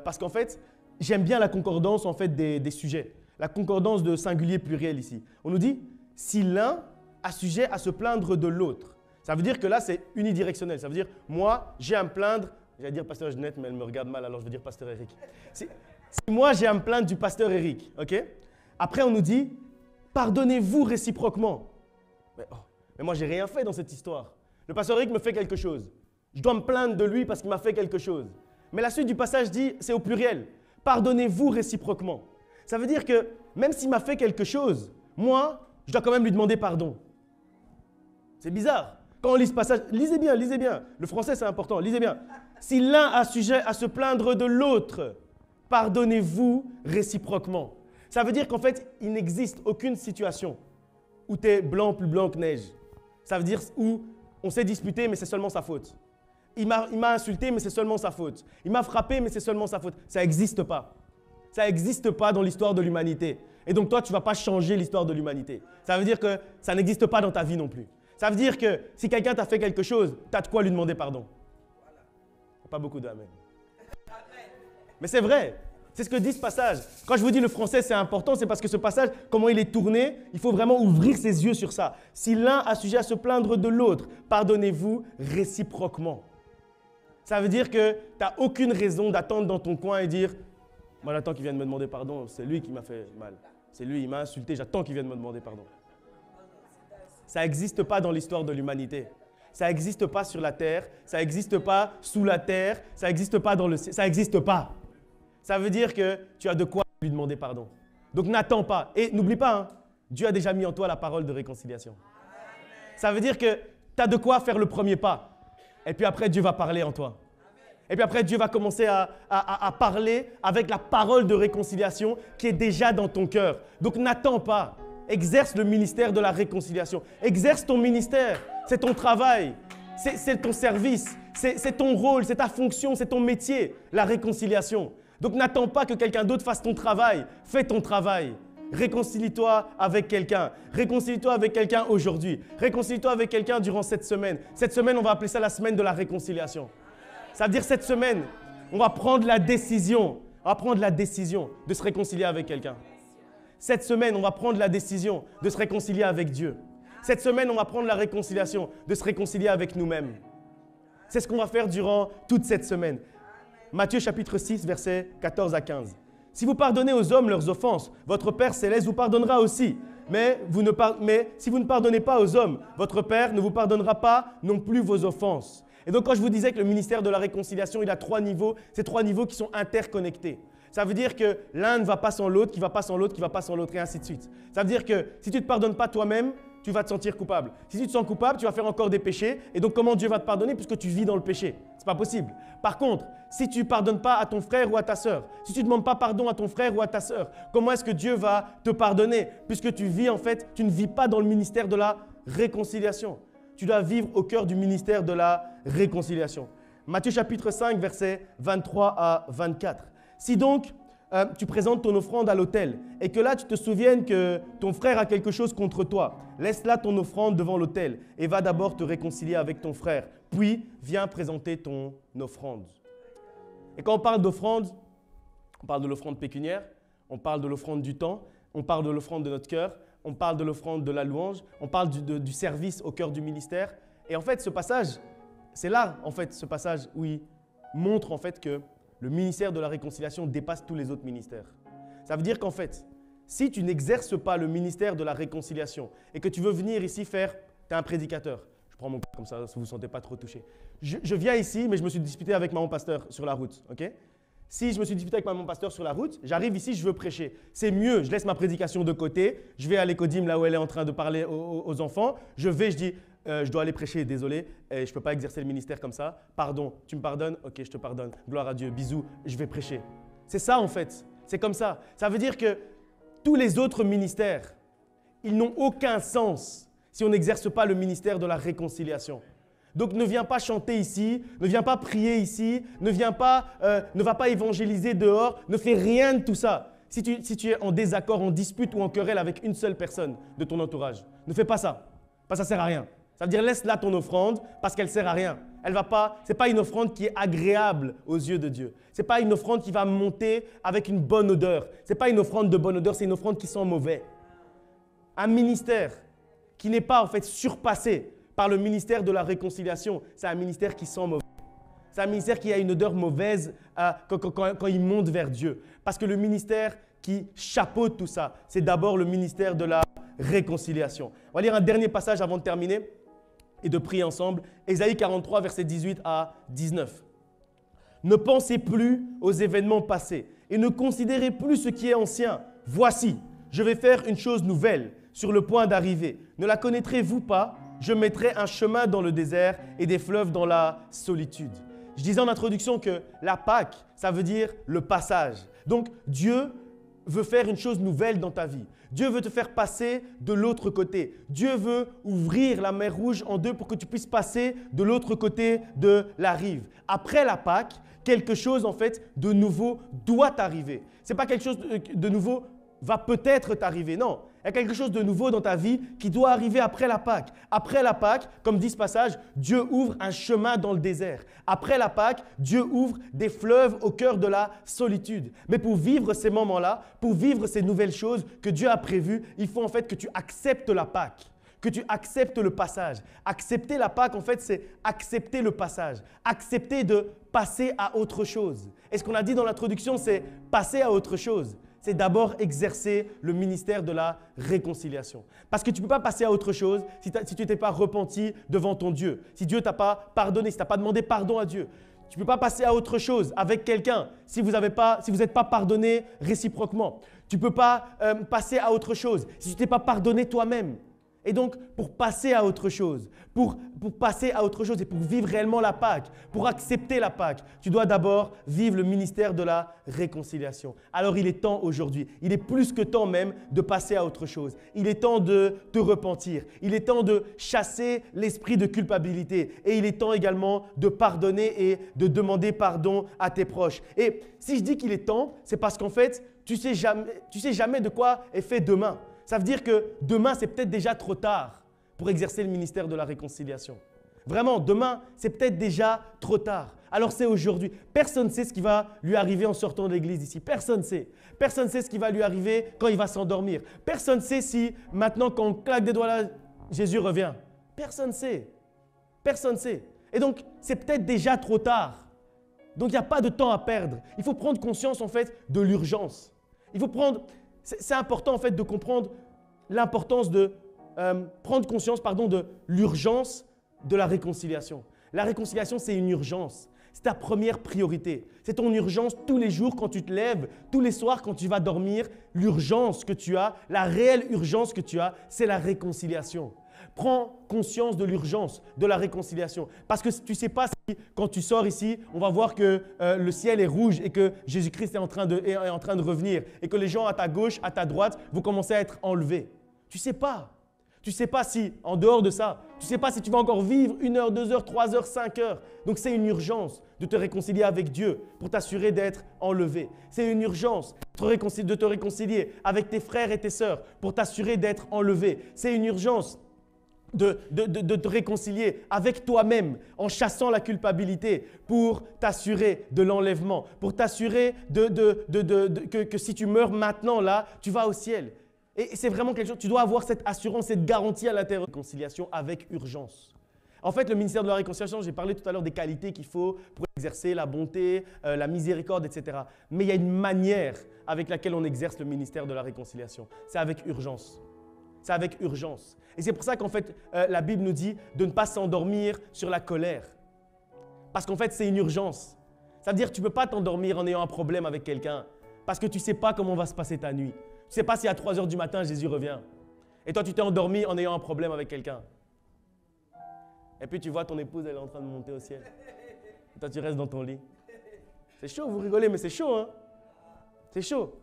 parce qu'en fait, j'aime bien la concordance en fait, des sujets. La concordance de singulier pluriel ici. On nous dit « Si l'un a sujet à se plaindre de l'autre ». Ça veut dire que là, c'est unidirectionnel. Ça veut dire, moi, j'ai à me plaindre, j'allais dire pasteur Jeanette, mais elle me regarde mal, alors je vais dire pasteur Eric. Si moi, j'ai à me plaindre du pasteur Eric, ok? Après, on nous dit, pardonnez-vous réciproquement. Mais moi, j'ai rien fait dans cette histoire. Le pasteur Eric me fait quelque chose. Je dois me plaindre de lui parce qu'il m'a fait quelque chose. Mais la suite du passage dit, c'est au pluriel. Pardonnez-vous réciproquement. Ça veut dire que même s'il m'a fait quelque chose, moi, je dois quand même lui demander pardon. C'est bizarre. Quand on lit ce passage, lisez bien. Le français, c'est important, lisez bien. Si l'un a sujet à se plaindre de l'autre, pardonnez-vous réciproquement. Ça veut dire qu'en fait, il n'existe aucune situation où tu es blanc plus blanc que neige. Ça veut dire où on s'est disputé, mais c'est seulement sa faute. Il m'a insulté, mais c'est seulement sa faute. Il m'a frappé, mais c'est seulement sa faute. Ça n'existe pas. Ça n'existe pas dans l'histoire de l'humanité. Et donc toi, tu ne vas pas changer l'histoire de l'humanité. Ça veut dire que ça n'existe pas dans ta vie non plus. Ça veut dire que si quelqu'un t'a fait quelque chose, tu as de quoi lui demander pardon. Pas beaucoup d'amen. Mais c'est vrai. C'est ce que dit ce passage. Quand je vous dis le français, c'est important, c'est parce que ce passage, comment il est tourné, il faut vraiment ouvrir ses yeux sur ça. Si l'un a sujet à se plaindre de l'autre, pardonnez-vous réciproquement. Ça veut dire que tu n'as aucune raison d'attendre dans ton coin et dire « Moi, j'attends qu'il vienne me demander pardon, c'est lui qui m'a fait mal. C'est lui, il m'a insulté, j'attends qu'il vienne me demander pardon. » Ça n'existe pas dans l'histoire de l'humanité. Ça n'existe pas sur la terre, ça n'existe pas sous la terre, ça n'existe pas dans le ciel, ça n'existe pas. Ça veut dire que tu as de quoi lui demander pardon. Donc n'attends pas. Et n'oublie pas, hein, Dieu a déjà mis en toi la parole de réconciliation. Ça veut dire que tu as de quoi faire le premier pas. Et puis après, Dieu va parler en toi. Et puis après, Dieu va commencer à parler avec la parole de réconciliation qui est déjà dans ton cœur. Donc n'attends pas. Exerce le ministère de la réconciliation. Exerce ton ministère. C'est ton travail. C'est ton service. C'est ton rôle. C'est ta fonction. C'est ton métier. La réconciliation. Donc n'attends pas que quelqu'un d'autre fasse ton travail. Fais ton travail. Réconcilie-toi avec quelqu'un. Réconcilie-toi avec quelqu'un aujourd'hui. Réconcilie-toi avec quelqu'un durant cette semaine. Cette semaine, on va appeler ça la semaine de la réconciliation. Ça veut dire cette semaine, on va prendre la décision On va prendre la décision de se réconcilier avec quelqu'un. Cette semaine, on va prendre la décision de se réconcilier avec Dieu. Cette semaine, on va prendre la réconciliation de se réconcilier avec nous-mêmes. C'est ce qu'on va faire durant toute cette semaine. Matthieu chapitre 6, versets 14 à 15. Si vous pardonnez aux hommes leurs offenses, votre Père céleste vous pardonnera aussi. Mais si vous ne pardonnez pas aux hommes, votre Père ne vous pardonnera pas non plus vos offenses. Et donc quand je vous disais que le ministère de la réconciliation, il a 3 niveaux, c'est 3 niveaux qui sont interconnectés. Ça veut dire que l'un ne va pas sans l'autre, qui ne va pas sans l'autre, qui ne va pas sans l'autre, et ainsi de suite. Ça veut dire que si tu ne te pardonnes pas toi-même, tu vas te sentir coupable. Si tu te sens coupable, tu vas faire encore des péchés. Et donc, comment Dieu va te pardonner puisque tu vis dans le péché? Ce n'est pas possible. Par contre, si tu ne pardonnes pas à ton frère ou à ta sœur, si tu ne demandes pas pardon à ton frère ou à ta sœur, comment est-ce que Dieu va te pardonner? Puisque tu vis, en fait, tu ne vis pas dans le ministère de la réconciliation. Tu dois vivre au cœur du ministère de la réconciliation. Matthieu chapitre 5, versets 23 à 24. Si donc, tu présentes ton offrande à l'autel et que là, tu te souviennes que ton frère a quelque chose contre toi, laisse là ton offrande devant l'autel et va d'abord te réconcilier avec ton frère. Puis, viens présenter ton offrande. Et quand on parle d'offrande, on parle de l'offrande pécuniaire, on parle de l'offrande du temps, on parle de l'offrande de notre cœur, on parle de l'offrande de la louange, on parle du service au cœur du ministère. Et en fait, ce passage, c'est là, en fait, ce passage où il montre en fait que le ministère de la réconciliation dépasse tous les autres ministères. Ça veut dire qu'en fait, si tu n'exerces pas le ministère de la réconciliation et que tu veux venir ici faire, tu es un prédicateur. Je prends mon cas comme ça, si vous ne vous sentez pas trop touché. Je viens ici, mais je me suis disputé avec maman pasteur sur la route. Okay? Si je me suis disputé avec maman pasteur sur la route, j'arrive ici, je veux prêcher. C'est mieux, je laisse ma prédication de côté, je vais à l'écodim là où elle est en train de parler aux enfants, je vais, je dis… je dois aller prêcher, désolé, je ne peux pas exercer le ministère comme ça. Pardon, tu me pardonnes? Ok, je te pardonne. Gloire à Dieu, bisous, je vais prêcher. C'est ça en fait, c'est comme ça. Ça veut dire que tous les autres ministères, ils n'ont aucun sens si on n'exerce pas le ministère de la réconciliation. Donc ne viens pas chanter ici, ne viens pas prier ici, ne va pas évangéliser dehors, ne fais rien de tout ça. Si tu es en désaccord, en dispute ou en querelle avec une seule personne de ton entourage, ne fais pas ça, parce que ça ne sert à rien. Ça veut dire laisse là ton offrande parce qu'elle ne sert à rien. Ce n'est pas une offrande qui est agréable aux yeux de Dieu. Ce n'est pas une offrande qui va monter avec une bonne odeur. Ce n'est pas une offrande de bonne odeur, c'est une offrande qui sent mauvais. Un ministère qui n'est pas en fait surpassé par le ministère de la réconciliation, c'est un ministère qui sent mauvais. C'est un ministère qui a une odeur mauvaise quand il monte vers Dieu. Parce que le ministère qui chapeaute tout ça, c'est d'abord le ministère de la réconciliation. On va lire un dernier passage avant de terminer et de prier ensemble. Ésaïe 43, versets 18 à 19. Ne pensez plus aux événements passés et ne considérez plus ce qui est ancien. Voici, je vais faire une chose nouvelle sur le point d'arriver. Ne la connaîtrez-vous pas? Je mettrai un chemin dans le désert et des fleuves dans la solitude. Je disais en introduction que la Pâque, ça veut dire le passage. Donc Dieu veut faire une chose nouvelle dans ta vie. Dieu veut te faire passer de l'autre côté. Dieu veut ouvrir la mer Rouge en deux pour que tu puisses passer de l'autre côté de la rive. Après la Pâque, quelque chose en fait de nouveau doit t'arriver. Ce n'est pas quelque chose de nouveau va peut-être t'arriver, non. Il y a quelque chose de nouveau dans ta vie qui doit arriver après la Pâque. Après la Pâque, comme dit ce passage, Dieu ouvre un chemin dans le désert. Après la Pâque, Dieu ouvre des fleuves au cœur de la solitude. Mais pour vivre ces moments-là, pour vivre ces nouvelles choses que Dieu a prévues, il faut en fait que tu acceptes la Pâque, que tu acceptes le passage. Accepter la Pâque, en fait, c'est accepter le passage. Accepter de passer à autre chose. Et ce qu'on a dit dans l'introduction, c'est passer à autre chose. C'est d'abord exercer le ministère de la réconciliation. Parce que tu ne peux pas passer à autre chose si tu t'es pas repenti devant ton Dieu. Si Dieu ne t'a pas pardonné, si tu n'as pas demandé pardon à Dieu. Tu ne peux pas passer à autre chose avec quelqu'un si vous n'êtes pas pardonné réciproquement. Tu ne peux pas passer à autre chose si tu ne t'es pas pardonné toi-même. Et donc, pour passer à autre chose, pour passer à autre chose et pour vivre réellement la Pâque, pour accepter la Pâque, tu dois d'abord vivre le ministère de la réconciliation. Alors, il est temps aujourd'hui, il est plus que temps même de passer à autre chose. Il est temps de te repentir. Il est temps de chasser l'esprit de culpabilité. Et il est temps également de pardonner et de demander pardon à tes proches. Et si je dis qu'il est temps, c'est parce qu'en fait, tu sais jamais de quoi est fait demain. Ça veut dire que demain, c'est peut-être déjà trop tard pour exercer le ministère de la réconciliation. Vraiment, demain, c'est peut-être déjà trop tard. alors c'est aujourd'hui. Personne ne sait ce qui va lui arriver en sortant de l'église ici. Personne ne sait. Personne ne sait ce qui va lui arriver quand il va s'endormir. Personne ne sait si maintenant, quand on claque des doigts là, Jésus revient. Personne ne sait. Personne ne sait. Et donc, c'est peut-être déjà trop tard. Donc, il n'y a pas de temps à perdre. Il faut prendre conscience, en fait, de l'urgence. C'est important, en fait, de comprendre l'importance de prendre conscience, de l'urgence de la réconciliation. La réconciliation, c'est une urgence. C'est ta première priorité. C'est ton urgence tous les jours quand tu te lèves, tous les soirs quand tu vas dormir. L'urgence que tu as, la réelle urgence que tu as, c'est la réconciliation. Prends conscience de l'urgence de la réconciliation. Parce que tu ne sais pas si, quand tu sors ici, on va voir que le ciel est rouge et que Jésus-Christ est en train de revenir et que les gens à ta gauche, à ta droite vont commencer à être enlevés. Tu ne sais pas. Tu ne sais pas si, en dehors de ça, tu ne sais pas si tu vas encore vivre 1 heure, 2 heures, 3 heures, 5 heures. Donc c'est une urgence de te réconcilier avec Dieu pour t'assurer d'être enlevé. C'est une urgence de te réconcilier avec tes frères et tes sœurs pour t'assurer d'être enlevé. C'est une urgence de te réconcilier avec toi-même en chassant la culpabilité pour t'assurer de l'enlèvement, pour t'assurer que si tu meurs maintenant là, tu vas au ciel. Et c'est vraiment quelque chose, tu dois avoir cette assurance, cette garantie à l'intérieur de la réconciliation avec urgence. En fait, le ministère de la réconciliation, j'ai parlé tout à l'heure des qualités qu'il faut pour exercer la bonté, la miséricorde, etc. Mais il y a une manière avec laquelle on exerce le ministère de la réconciliation. C'est avec urgence. C'est avec urgence. Et c'est pour ça qu'en fait, la Bible nous dit de ne pas s'endormir sur la colère. Parce qu'en fait, c'est une urgence. Ça veut dire que tu ne peux pas t'endormir en ayant un problème avec quelqu'un parce que tu ne sais pas comment va se passer ta nuit. Tu ne sais pas si à 3 heures du matin, Jésus revient. Et toi, tu t'es endormi en ayant un problème avec quelqu'un. Et puis, tu vois ton épouse, elle est en train de monter au ciel. Et toi, tu restes dans ton lit. C'est chaud, vous rigolez, mais c'est chaud, hein? C'est chaud.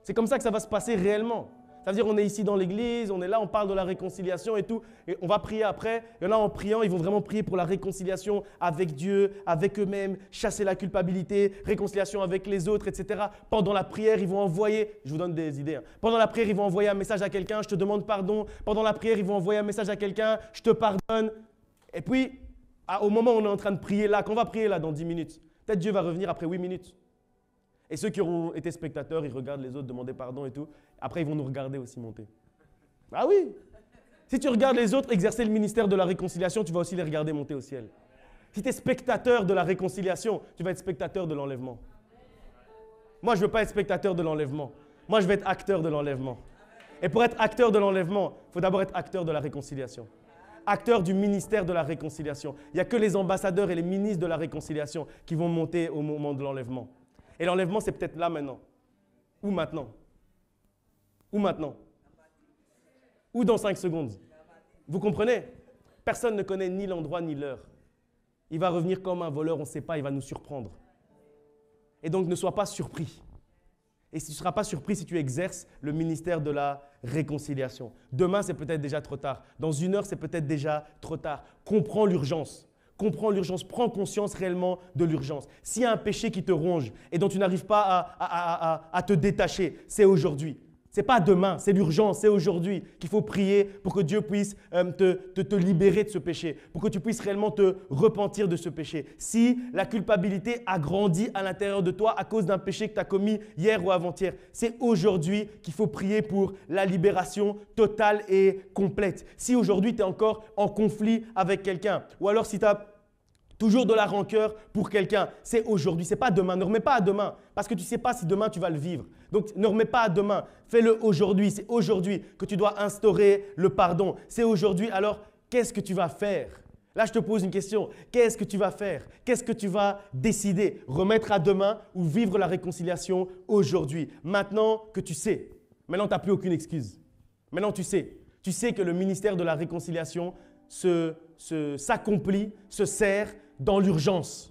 C'est comme ça que ça va se passer réellement. Ça veut dire on est ici dans l'église, on est là, on parle de la réconciliation et tout. Et on va prier après. Il y en a en priant, ils vont vraiment prier pour la réconciliation avec Dieu, avec eux-mêmes, chasser la culpabilité, réconciliation avec les autres, etc. Pendant la prière, ils vont envoyer, je vous donne des idées. Hein. Pendant la prière, ils vont envoyer un message à quelqu'un, je te demande pardon. Pendant la prière, ils vont envoyer un message à quelqu'un, je te pardonne. Et puis, au moment où on est en train de prier là, qu'on va prier là dans 10 minutes, peut-être Dieu va revenir après 8 minutes. Et ceux qui auront été spectateurs, ils regardent les autres demander pardon et tout. Après, ils vont nous regarder aussi monter. Ah oui! Si tu regardes les autres exercer le ministère de la réconciliation, tu vas aussi les regarder monter au ciel. Si tu es spectateur de la réconciliation, tu vas être spectateur de l'enlèvement. Moi, je ne veux pas être spectateur de l'enlèvement. Moi, je vais être acteur de l'enlèvement. Et pour être acteur de l'enlèvement, il faut d'abord être acteur de la réconciliation. Acteur du ministère de la réconciliation. Il n'y a que les ambassadeurs et les ministres de la réconciliation qui vont monter au moment de l'enlèvement. Et l'enlèvement, c'est peut-être là maintenant. Ou maintenant. Ou maintenant. Ou dans 5 secondes. Vous comprenez? Personne ne connaît ni l'endroit ni l'heure. Il va revenir comme un voleur, on ne sait pas, il va nous surprendre. Et donc, ne sois pas surpris. Et tu ne seras pas surpris si tu exerces le ministère de la réconciliation. Demain, c'est peut-être déjà trop tard. Dans 1 heure, c'est peut-être déjà trop tard. Comprends l'urgence. Comprends l'urgence, prends conscience réellement de l'urgence. S'il y a un péché qui te ronge et dont tu n'arrives pas à te détacher, c'est aujourd'hui. Ce n'est pas demain, c'est l'urgence, c'est aujourd'hui qu'il faut prier pour que Dieu puisse te libérer de ce péché, pour que tu puisses réellement te repentir de ce péché. Si la culpabilité a grandi à l'intérieur de toi à cause d'un péché que tu as commis hier ou avant-hier, c'est aujourd'hui qu'il faut prier pour la libération totale et complète. Si aujourd'hui tu es encore en conflit avec quelqu'un, ou alors si tu as toujours de la rancœur pour quelqu'un, c'est aujourd'hui, c'est pas demain. Ne remets pas à demain parce que tu ne sais pas si demain tu vas le vivre. Donc ne remets pas à demain, fais-le aujourd'hui. C'est aujourd'hui que tu dois instaurer le pardon. C'est aujourd'hui, alors qu'est-ce que tu vas faire? Là, je te pose une question. Qu'est-ce que tu vas faire? Qu'est-ce que tu vas décider? Remettre à demain ou vivre la réconciliation aujourd'hui? Maintenant que tu sais, maintenant tu n'as plus aucune excuse. Maintenant tu sais que le ministère de la réconciliation s'accomplit, se sert dans l'urgence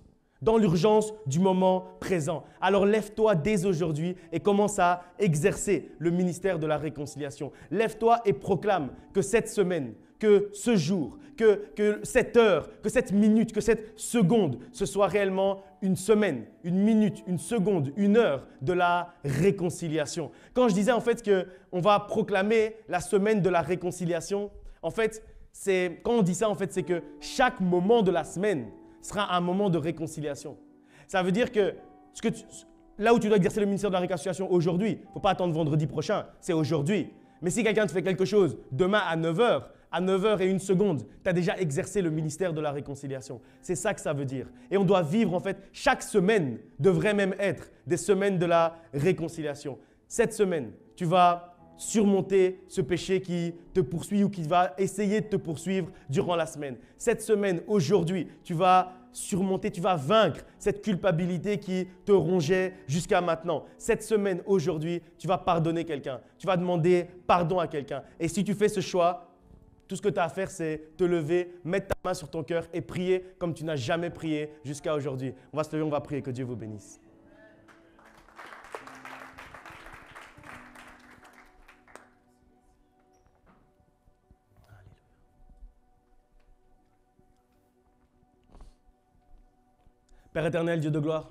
du moment présent. Alors lève-toi dès aujourd'hui et commence à exercer le ministère de la réconciliation. Lève-toi et proclame que cette semaine, que ce jour, que cette heure, que cette minute, que cette seconde, ce soit réellement une semaine, une minute, une seconde, une heure de la réconciliation. Quand je disais en fait qu'on va proclamer la semaine de la réconciliation, en fait, quand on dit ça, en fait, c'est que chaque moment de la semaine, sera un moment de réconciliation. Ça veut dire que, là où tu dois exercer le ministère de la réconciliation aujourd'hui, il ne faut pas attendre vendredi prochain, c'est aujourd'hui. Mais si quelqu'un te fait quelque chose demain à 9h, à 9h01, tu as déjà exercé le ministère de la réconciliation. C'est ça que ça veut dire. Et on doit vivre en fait, chaque semaine devrait même être des semaines de la réconciliation. Cette semaine, tu vas surmonter ce péché qui te poursuit ou qui va essayer de te poursuivre durant la semaine. Cette semaine, aujourd'hui, tu vas surmonter, tu vas vaincre cette culpabilité qui te rongeait jusqu'à maintenant. Cette semaine, aujourd'hui, tu vas pardonner quelqu'un. Tu vas demander pardon à quelqu'un. Et si tu fais ce choix, tout ce que tu as à faire, c'est te lever, mettre ta main sur ton cœur et prier comme tu n'as jamais prié jusqu'à aujourd'hui. On va se lever, on va prier. Que Dieu vous bénisse. Père éternel, Dieu de gloire,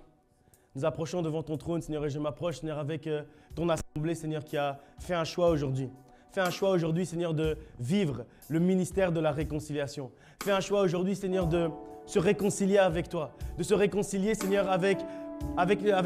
nous approchons devant ton trône, Seigneur, et je m'approche, Seigneur, avec ton assemblée, Seigneur, qui a fait un choix aujourd'hui. Fais un choix aujourd'hui, Seigneur, de vivre le ministère de la réconciliation. Fais un choix aujourd'hui, Seigneur, de se réconcilier avec toi, de se réconcilier, Seigneur, avec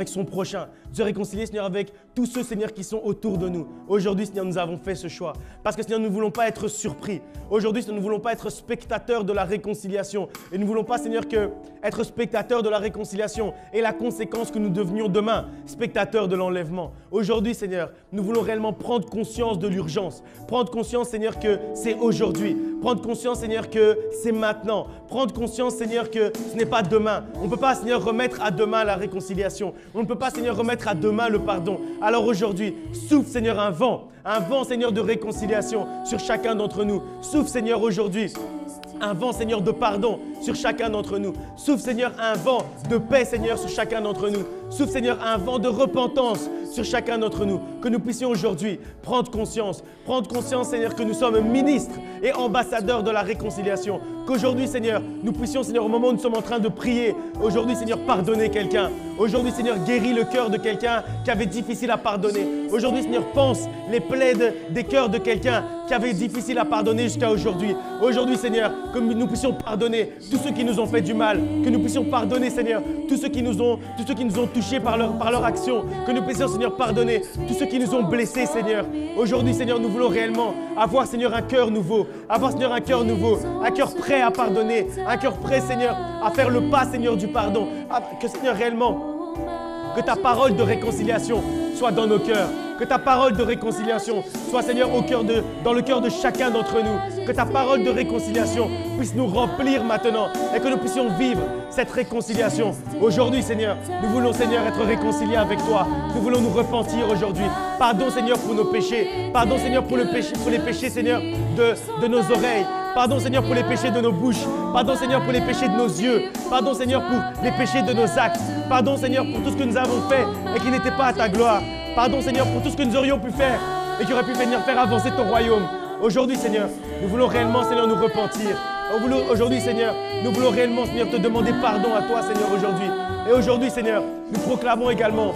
son prochain, de se réconcilier, Seigneur, avec tous ceux, Seigneur, qui sont autour de nous. Aujourd'hui, Seigneur, nous avons fait ce choix parce que, Seigneur, nous ne voulons pas être surpris. Aujourd'hui, Seigneur, nous ne voulons pas être spectateurs de la réconciliation et nous ne voulons pas, Seigneur, que être spectateurs de la réconciliation et la conséquence que nous devenions demain, spectateurs de l'enlèvement. Aujourd'hui, Seigneur, nous voulons réellement prendre conscience de l'urgence, prendre conscience, Seigneur, que c'est aujourd'hui, prendre conscience, Seigneur, que c'est maintenant, prendre conscience, Seigneur, que ce n'est pas demain. On ne peut pas, Seigneur, remettre à demain la réconciliation. On ne peut pas, Seigneur, remettre à demain le pardon. Alors aujourd'hui, souffle, Seigneur, un vent, Seigneur, de réconciliation sur chacun d'entre nous. Souffle, Seigneur, aujourd'hui, un vent, Seigneur, de pardon sur chacun d'entre nous. Souffle, Seigneur, un vent de paix, Seigneur, sur chacun d'entre nous. Souffle, Seigneur, un vent de repentance sur chacun d'entre nous. Que nous puissions aujourd'hui prendre conscience, Seigneur, que nous sommes ministres et ambassadeurs de la réconciliation. Qu'aujourd'hui, Seigneur, nous puissions, Seigneur, au moment où nous sommes en train de prier, aujourd'hui, Seigneur, pardonner quelqu'un. Aujourd'hui, Seigneur, guéris le cœur de quelqu'un qui avait difficile à pardonner. Aujourd'hui, Seigneur, pense les plaies des cœurs de quelqu'un qui avait difficile à pardonner jusqu'à aujourd'hui. Aujourd'hui, Seigneur, que nous puissions pardonner tous ceux qui nous ont fait du mal. Que nous puissions pardonner, Seigneur, tous ceux qui nous ont touchés par leur action. Que nous puissions, Seigneur, pardonner tous ceux qui nous ont blessés, Seigneur. Aujourd'hui, Seigneur, nous voulons réellement avoir, Seigneur, un cœur nouveau. Avoir, Seigneur, un cœur nouveau. Un cœur prêt à pardonner. Un cœur prêt, Seigneur, à faire le pas, Seigneur, du pardon. Que, Seigneur, réellement, que ta parole de réconciliation soit dans nos cœurs. Que ta parole de réconciliation soit, Seigneur, dans le cœur de chacun d'entre nous. Que ta parole de réconciliation puisse nous remplir maintenant et que nous puissions vivre cette réconciliation. Aujourd'hui, Seigneur, nous voulons, Seigneur, être réconciliés avec toi. Nous voulons nous repentir aujourd'hui. Pardon, Seigneur, pour nos péchés. Pardon, Seigneur, pour les péchés, Seigneur, de nos oreilles. Pardon, Seigneur, pour les péchés de nos bouches. Pardon, Seigneur, pour les péchés de nos yeux. Pardon, Seigneur, pour les péchés de nos actes. Pardon, Seigneur, pour tout ce que nous avons fait et qui n'était pas à ta gloire. Pardon, Seigneur, pour tout ce que nous aurions pu faire et qui aurait pu venir faire avancer ton royaume. Aujourd'hui, Seigneur, nous voulons réellement, Seigneur, nous repentir. Aujourd'hui, Seigneur, nous voulons réellement, Seigneur, te demander pardon à toi, Seigneur, aujourd'hui. Et aujourd'hui, Seigneur, nous proclamons également,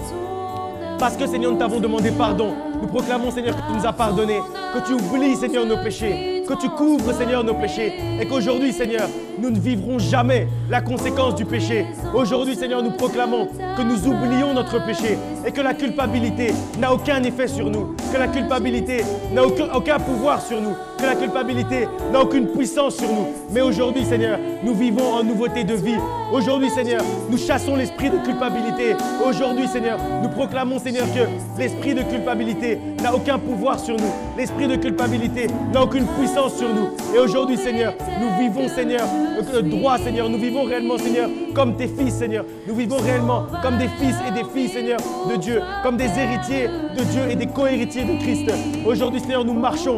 parce que, Seigneur, nous t'avons demandé pardon, nous proclamons, Seigneur, que tu nous as pardonné, que tu oublies, Seigneur, nos péchés, que tu couvres, Seigneur, nos péchés, et qu'aujourd'hui, Seigneur, nous ne vivrons jamais la conséquence du péché. Aujourd'hui, Seigneur, nous proclamons que nous oublions notre péché et que la culpabilité n'a aucun effet sur nous, que la culpabilité n'a aucun pouvoir sur nous, que la culpabilité n'a aucune puissance sur nous. Mais aujourd'hui, Seigneur, nous vivons en nouveauté de vie. Aujourd'hui, Seigneur, nous chassons l'esprit de culpabilité. Aujourd'hui, Seigneur, nous proclamons, Seigneur, que l'esprit de culpabilité n'a aucun pouvoir sur nous. L'esprit de culpabilité n'a aucune puissance sur nous. Et aujourd'hui, Seigneur, nous vivons, Seigneur, droit, Seigneur. Nous vivons réellement, Seigneur, comme tes fils, Seigneur. Nous vivons réellement comme des fils et des filles, Seigneur, de Dieu, comme des héritiers de Dieu et des co-héritiers de Christ. Aujourd'hui, Seigneur, nous marchons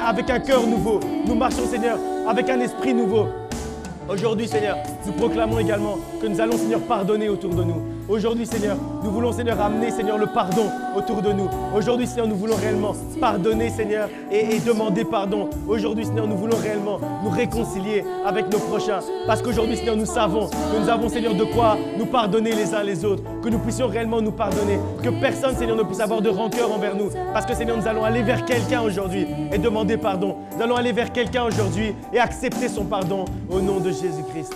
avec un cœur nouveau. Nous marchons, Seigneur, avec un esprit nouveau. Aujourd'hui, Seigneur, nous proclamons également que nous allons, Seigneur, pardonner autour de nous. Aujourd'hui, Seigneur, nous voulons, Seigneur, amener, Seigneur, le pardon autour de nous. Aujourd'hui, Seigneur, nous voulons réellement pardonner, Seigneur, et demander pardon. Aujourd'hui, Seigneur, nous voulons réellement nous réconcilier avec nos prochains. Parce qu'aujourd'hui, Seigneur, nous savons que nous avons, Seigneur, de quoi nous pardonner les uns les autres. Que nous puissions réellement nous pardonner. Que personne, Seigneur, ne puisse avoir de rancœur envers nous. Parce que, Seigneur, nous allons aller vers quelqu'un aujourd'hui et demander pardon. Nous allons aller vers quelqu'un aujourd'hui et accepter son pardon au nom de Jésus-Christ.